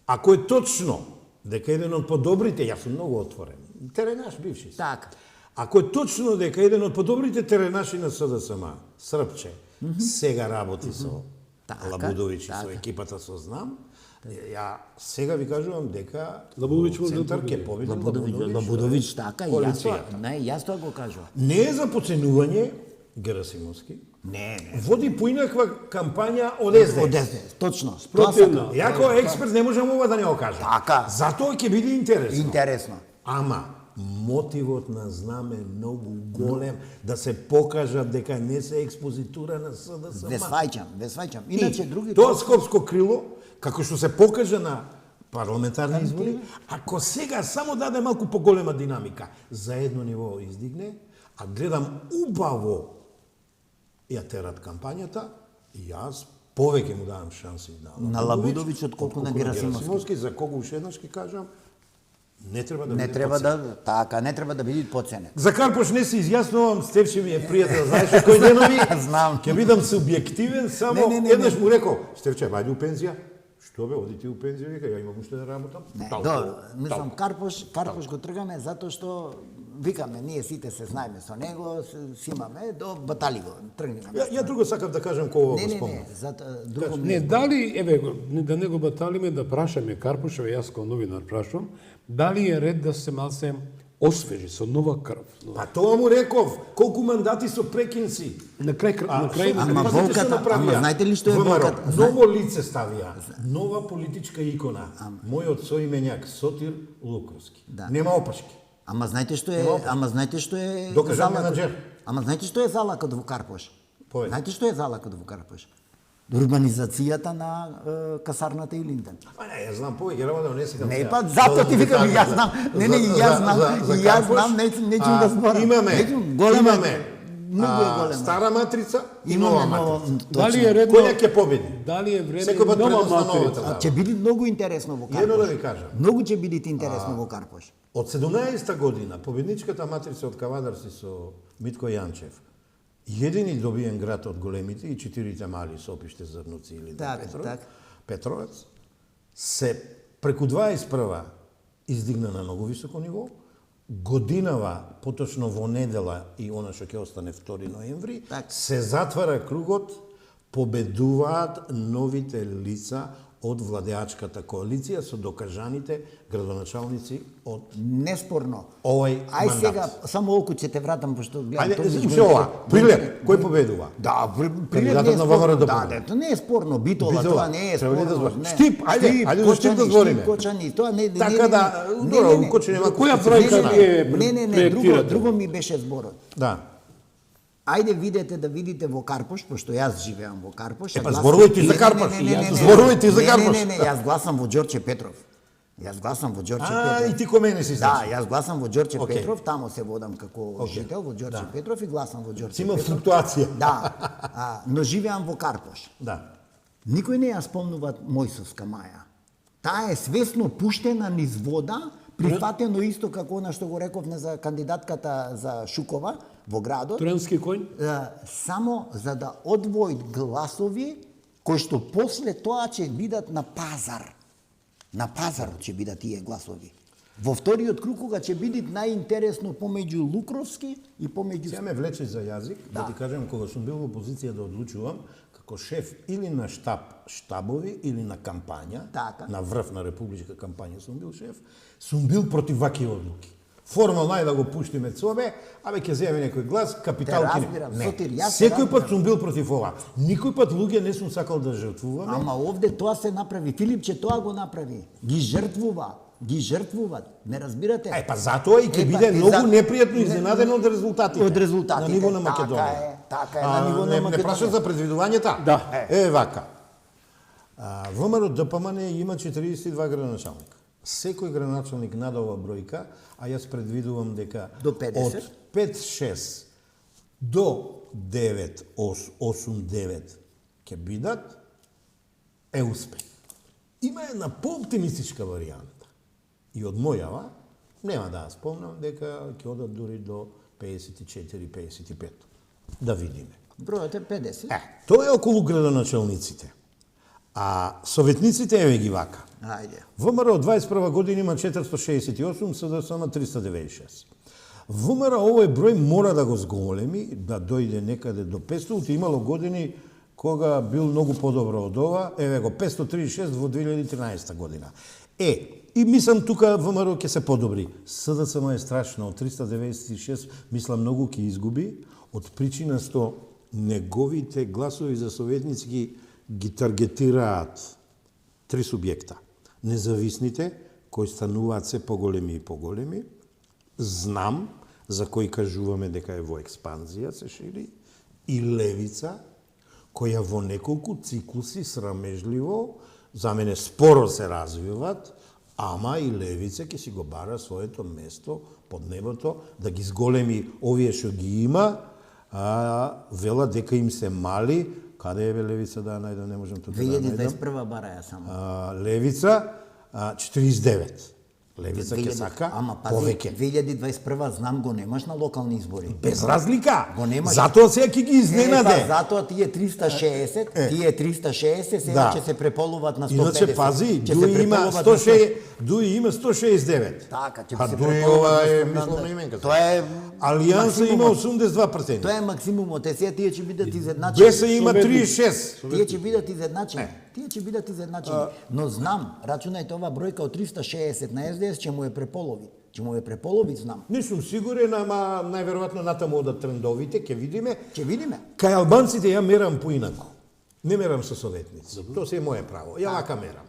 Ако е точно дека еден од подобрите, јас сум многу отворен, теренаш бивши. Така. Ако е точно дека еден од подобрите теренаши на СДСМ, Српче, сега работи со Лабудовиќ и со екипата сознам, ја сега ви кажувам дека Лабудовиќ центар ќе победи Лабудовиќ, така, јас тоа го кажувам. Не е за подценување Герасимовски. Не. Води поинаква кампања од СДС. Од СДС, точно. Спротивно. Ја како експерт не можам ова да не го кажам. Така. Затоа ќе биде интересно. Интересно. Ама мотивот на Знам е многу голем да се покажат дека не се експозитура на СДСМ. Ве сваќам. Иначе други тоа скопско крило, како што се покажа на парламентарни избори, ако сега само даде малку поголема динамика, за едно ниво издигне, а гледам убаво ја терат кампањата, и јас повеќе му давам шанси на Лабудовиќ отколку на Герасимовски. За кого уште еднаш ќе кажам, не треба да не треба да биде подценет. За Карпош не се изјаснувам, Стефче ми е пријател, знаеш кој денови? Знам. Ќе бидам субјективен, само еднаш му рекол, Стефче, ајде у пензија. Што бе, оди ти у пензија, вика, ја имам уште да работам. Мислам, Карпош го тргаме затоа што викаме, ние сите се знаеме со него, си имаме до батали го, тргнеме. Ја друго сакав да кажам кога го спомнам. Не, дали, еве, да не го баталиме, да прашаме Карпушева, јас како новинар прашувам, дали е ред да се малце освежи со нова крв? Па тоа му реков, колку мандати со прекинси. На крај Ама знаете ли што е волката? Ново лице ставија, нова политичка икона. Мојот соименјак Сотир Луковски. Нема опашки. Ама знаете што е Докажан менаџер. Ама знаете што е залакот во Карпош? Знаете што е залакот во Карпош? Урбанизацијата на касарната Илинден. Не, јас знам повеќе работа, не сакам. Не, па затоа ти викам, јас знам. Јас знам, нечем да зборам. Имаме стара матрица и нова матрица. Дали е редно? Која ќе победи? Дали е време Секој пат нова предност на матрица? новата? Ќе биде многу интересно во Карпош. Едно да ви кажам. Многу ќе биде интересно во Карпош. Од 17-та година, победничката матрица од Кавадарци со Митко Јанчев, едини добиен град од големите и 4 мали Сопиште, Зрнуци или Петровец, се преку 21 издигна на многу високо ниво, годинава, поточно во недела и она што ќе остане 2 ноември, се затвара кругот, победуваат новите лица од владеачката коалиција со докажаните градоначалници од неспорно овој мандат. Сега само околу ќе те вратам пошто гледам. Ајде, ова, Прилеп, кој победува? Да, Прилеп на ВМРО да победува. Да, не е спорно, Битола, тоа не е спорно. Штип, ајде, за Штип да збориме. Тоа не. Така да, Кочани нема. Која бројка не, друго ми беше зборот. Да. Ајде да видите во Карпош, пошто јас живеам во Карпош. Па зборувајте за Карпош. Зборувајте за Карпош. Не, јас гласам во Ѓорче Петров. И ти ко мене си значи. Да, јас гласам во Ѓорче Петров, тамо се водам како жител во Ѓорче Петров и гласам во Ѓорче Петров. Има флуктуација. Да, но живеам во Карпош. Да. Никој не ја спомнува Мојсовска Маја. Таа е свесно пуштена низ вода, прифатено исто како она што го реков за кандидатката за Шукова во градот. Тројански коњ? Само за да одвои гласови кои што после тоа ќе бидат на пазар. На пазарот ќе бидат тие гласови. Во вториот круг кога ќе биде најинтересно помеѓу Лукровски и помеѓу... Сега ме влече за јазик, да ти кажем, кога сум бил во позиција да одлучувам, како шеф или на штабови, или на кампања, на врв на републичка кампања сум бил шеф, сум бил против вакви одлуки. Формално да го пуштиме цобе, абе ќе земе некој глас, капитал ќе не. Секој пат сум бил против ова. Никој пат луѓе не сум сакал да жртвуваме. Ама овде тоа се направи. Филипче тоа го направи. Ги жртвуваат. Не разбирате? Па затоа и ќе биде многу непријатно изненаден од резултатите. Од резултатите. На ниво на Македонија. Така е, на ниво на Македонија. Не прашат за предвидувањата? Да. Вака. ВМРО ДПМН има 42 градоначалника. Секој градоначалник над ова бројка, а јас предвидувам дека до 50? Од 5-6 до 8-9 ќе бидат успех. Има една по-оптимистичка варијанта. И од мојава, нема да ја спомнам, дека ќе одат дури до 54-55. Да видиме. Бројот е 50. Тоа е околу градоначалниците. А советниците еве ги вака. Ајде. ВМРО од 21 година има 468, СДСМ 396. ВМРО овој број мора да го зголеми, да дојде некаде до 500, имало години кога бил многу подобро од ова, еве го 536 во 2013 година. И мислам тука ВМРО ќе се подобри. СДСМ е страшно, од 396 мислам многу ќе изгуби, од причина што неговите гласови за советници ги таргетираат три субјекта. Независните, кои стануваат се поголеми и поголеми, знам, за кој кажуваме дека е во експанзија се шири, и левица, која во неколку циклуси срамежливо, за мене споро се развиват, ама и левица ќе си го бара своето место под небото, да ги зголеми овие што ги има, вела дека им се мали. Каде е левица да најдам, не можам тука да најдам. 2021 бара ја само. Левица 49. Левица ќе сака повеќе. 2021 знам го немаш на локални избори. Без разлика. Го немаш. Затоа сега ќе ги изненаде. Затоа тие 360, сега ќе се преполуваат на 150. Иначе пази, Дуи има 169. Така, ќе се преполуваат. Ова е мисловна именка. Тоа е Алијанса има 82%. Тоа е максимумот. Сега тие ќе бидат изедначени. БЕС има 36. Тие ќе бидат изедначени. Но знам, рачунајте ова бројка од 360 на СДС ќе му е преполови. Знам. Не сум сигурен, ама најверојатно натаму одат трендовите, ќе видиме. Кај албанците ја мерам поинаку. Не мерам со советници. Тоа се е моје право. Ја вака мерам.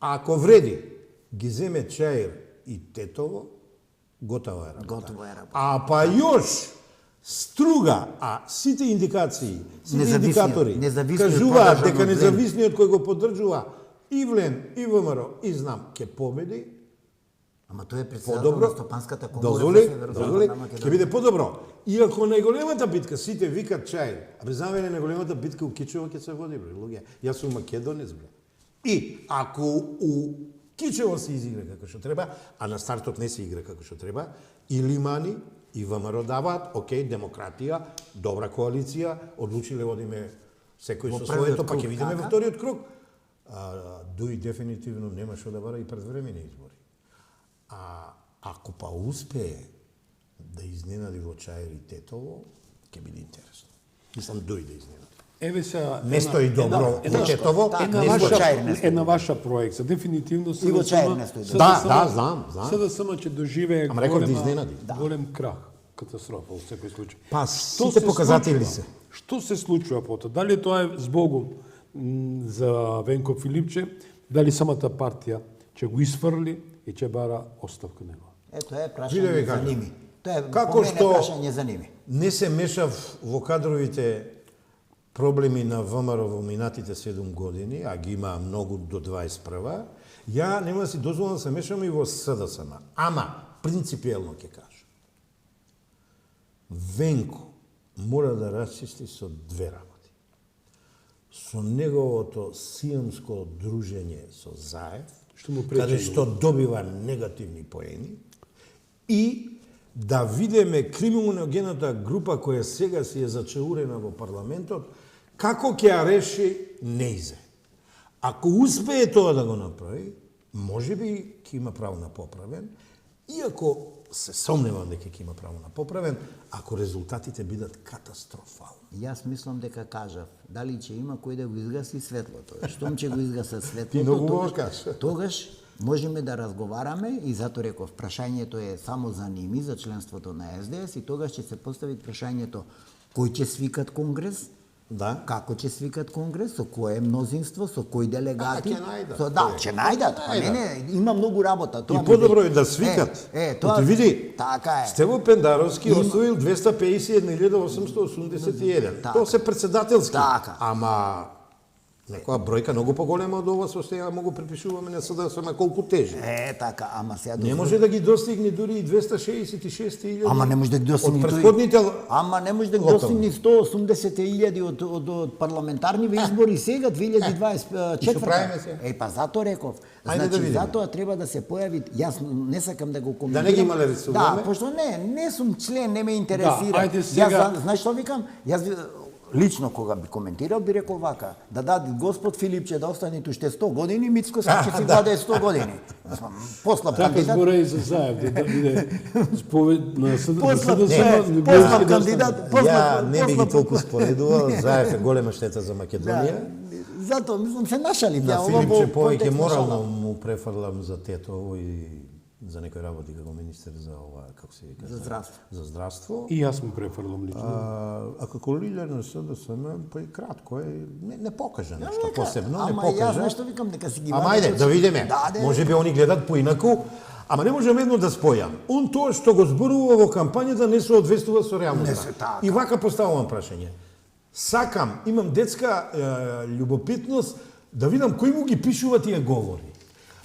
А ако вреди, ги земе Чаир и Тетово, готова е работа. А па још струга, сите индикации, сите индикатори кажуваат дека независниот кој го поддржува Ивлен и ВМРО и знам ќе победи. Ама тоа е председател на Стопанската комора. Дозволи, ќе биде подобро. И ако најголемата битка, сите викат Чаир, за мене најголемата битка у Кичево ќе се води, луѓе. Јас сум македонец, бре. И ако у Кичево се изигра како што треба, а на стартот не се игра како што треба, и Лимани, и ВМРО даваат, окей, демократија, добра коалиција, одлучиле водиме секој со своето, па ќе видиме во вториот круг. Дуи дефинитивно нема што да бара и предвремени избори. Ако па успее да изненади во Чаир и Тетово, ќе биде интересно. Мислам Дуи да изненади. Еве се не стои добро во Тетово, една ваша проекција, дефинитивно се во Чаир не стои. Знам. СДСМ ќе доживее голем крах, катастрофа во секој случај. Па сите показатели се. Што се случува потоа? Дали тоа е збогум за Венко Филипче, дали самата партија ќе го исфрли и ќе бара оставка него? Тоа е прашање за ними. Тоа е како што прашање за ними. Не се мешав во кадровите проблеми на ВМРО во минатите 7 години, а ги има многу до 21, ја нема да си дозволам да се мешам и во СДСМ. Ама, принципиелно ќе кажам. Венко мора да расчисти со две работи. Со неговото сијамско дружење со Заев, каде што добива негативни поени, и да видиме криминогената група која сега си е зачаурена во парламентот, како ќе ја реши неизе. Ако успее тоа да го направи, можеби ќе има право на поправен, иако се сомневам дека ќе има право на поправен, ако резултатите бидат катастрофални. Јас мислам дека кажав, дали ќе има кој да го изгаси светлото. Штом ќе го изгаси Ти светлото, многу тогаш можеме да разговараме и затоа реков, прашањето е само за ними, за членството на СДС и тогаш ќе се постави прашањето кој ќе свикат конгрес, Да. како ќе свикат конгрес, со кое мнозинство, со кои делегати. Ќе најдат. Ќе најдат. Не, има многу работа. И подобро е да свикат. Тоа ти види, така е. Стево Пендаровски освоил 251.881. Така. Тоа се председателски. Така. Ама некоја бројка многу поголема од ова со сега могу припишуваме на СДСМ колку тежи. Така, ама сега Не може да ги достигне дури и 266.000. Ама не може да ги достигне од претходните. Ама не може да ги достигне 180.000 од парламентарни избори сега 2024. И што правиме сега? Па затоа реков. Ајде да видиме. Затоа треба да се појави, јас не сакам да го коментирам. Да не ги малерицуваме? Да, пошто не сум член, не ме интересира. Да, ајде сега. Јас знаеш што викам? Јас лично кога би коментирал би рекол вака, да даде господ Филипче да остане уште 100 години, Мицко ќе си даде 100 години. Послаб Така кандидат. збора и за Заев, да биде сповед на Послаб кандидат. Ја не би ги толку споредувал, Заев е голема штета за Македонија. Затоа мислам се нашалив. На Филипче повеќе морално му префрлам за тето и за некои работи како министер за ова, како се вика? За здравство. За здравство. И јас му префрлам лично. А како лидер на СДСМ, па и кратко е, не покажа нешто посебно, не Ама јас покажа. знаеш што викам, дека си ги Ама ајде, да видиме. Може би они гледат поинаку, ама не можам едно да спојам. Он тоа што го зборува во кампањата не се одвестува со реалноста. така. И вака поставувам прашање. Сакам, имам детска љубопитност да видам кој му ги пишува тие говори.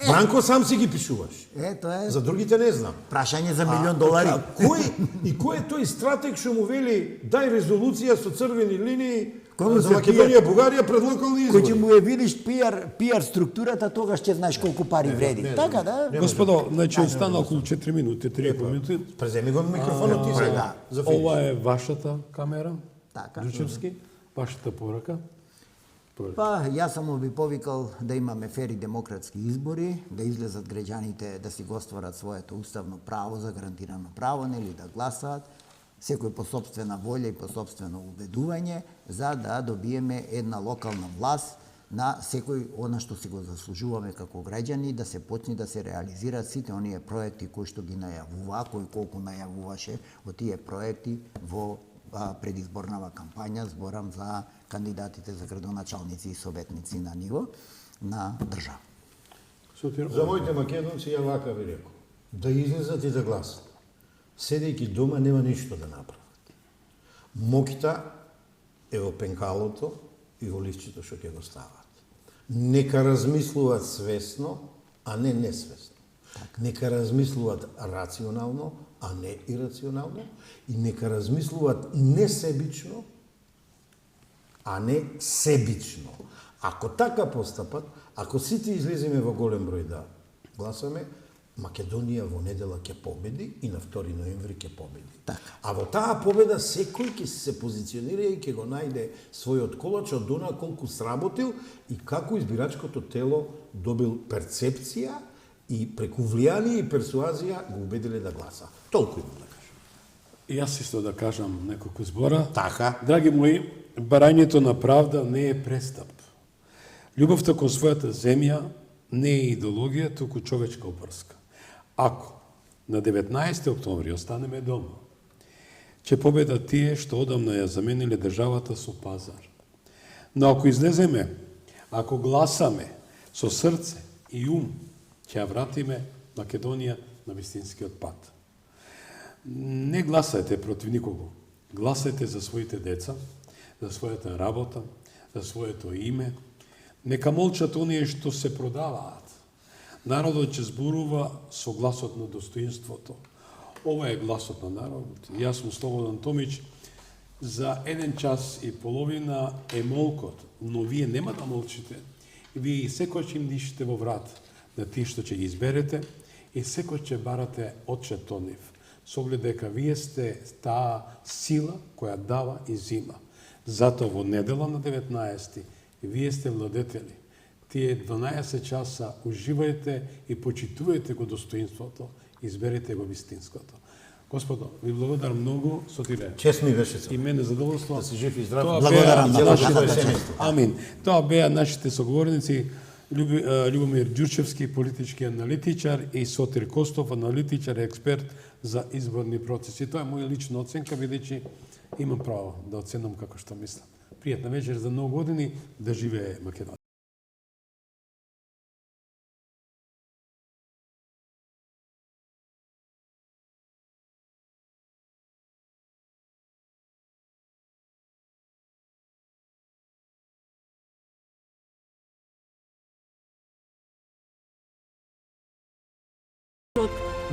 Бранко сам си ги пишуваш. Тоа е За другите не знам. прашање за $1.000.000. Кој е тој стратег што му вели дај резолуција со црвени линии Кога за се Македонија, Бугарија пред локални избори? Кој ќе му ја видиш пиар структурата, тогаш ќе знаеш колку пари вреди. Така да? Господо, значи остана околу 4 минути, 3,5 минути. Преземи го микрофонот ти сега. За финиш. Ова е вашата камера, Така. Џучевски, вашата порака. Па, јас само би повикал да имаме фери демократски избори, да излезат граѓаните да си го остварат своето уставно право, загарантирано право, нели да гласаат, секој по собствена волја и по собствено убедување, за да добиеме една локална власт на секој она што си го заслужуваме како граѓани, да се почне да се реализираат сите оние проекти кои што ги најавува, кој колку најавуваше од тие проекти во предизборнава кампања, зборам за кандидатите за градоначалници и советници на ниво на држава. За моите македонци ја вака ви рекол. Да излезат и да гласат. Седејќи дома нема ништо да направат. Моките е во пенкалото и во листчето што ќе го стават. Нека размислуваат свесно, а не несвесно. Нека размислуваат рационално, а не ирационално, и нека размислуваат несебично, а не себично. Ако така постапат, ако сите излеземе во голем број да гласаме, Македонија во недела ќе победи и на 2 ноември ќе победи. А во таа победа секој ќе се позиционира и ќе го најде својот колач од она колку сработил и како избирачкото тело добил перцепција и преку влијание и персуазија го убедиле да гласа. Толку имам да кажам. И јас исто да кажам неколку збора. Така. Драги мои, барањето на правда не е престап. Љубовта кон својата земја не е идеологија, туку човечка опрска. Ако на 19 октомври останеме дома, ќе победат тие што одамна ја замениле државата со пазар. Но ако излеземе, ако гласаме со срце и ум, ќе ја вратиме Македонија на вистинскиот пат. Не гласајте против никого. Гласајте за своите деца, за својата работа, за своето име. Нека молчат оние што се продаваат. Народот ќе зборува со гласот на достоинството. Ова е гласот на народот. Јас сум Слободан Томич. За 1 час и половина е молкот, но вие нема да молчите. Вие и секој ќе им дишите во врат на тие што ќе ги изберете и секој ќе барате отчет од нив. Со оглед дека вие сте таа сила која дава и зима. Затоа во недела на 19 вие сте владетели. Тие 12 часа уживајте и почитувајте го достоинството, изберете го вистинското. Господо, ви благодарам многу, Сотире. Чест ми беше се. И мене задоволство. Да си жив и здрав. Благодарам на целото твое семејство. Амин. Тоа беа нашите соговорници Љубомир Ѓурчевски, политички аналитичар, и Сотир Костов, аналитичар и експерт за изборни процеси. Тоа е моја лична оценка, бидејќи имам право да оценам како што мислам. Пријатна вечер за многу години, да живее Македонија.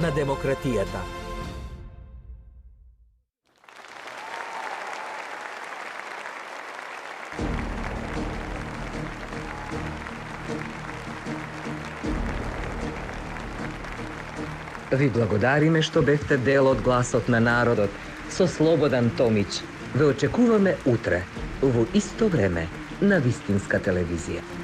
На демократијата. Ви благодариме што бевте дел од гласот на народот. Со Слободан Томич ве очекуваме утре во исто време на Вистинска телевизија.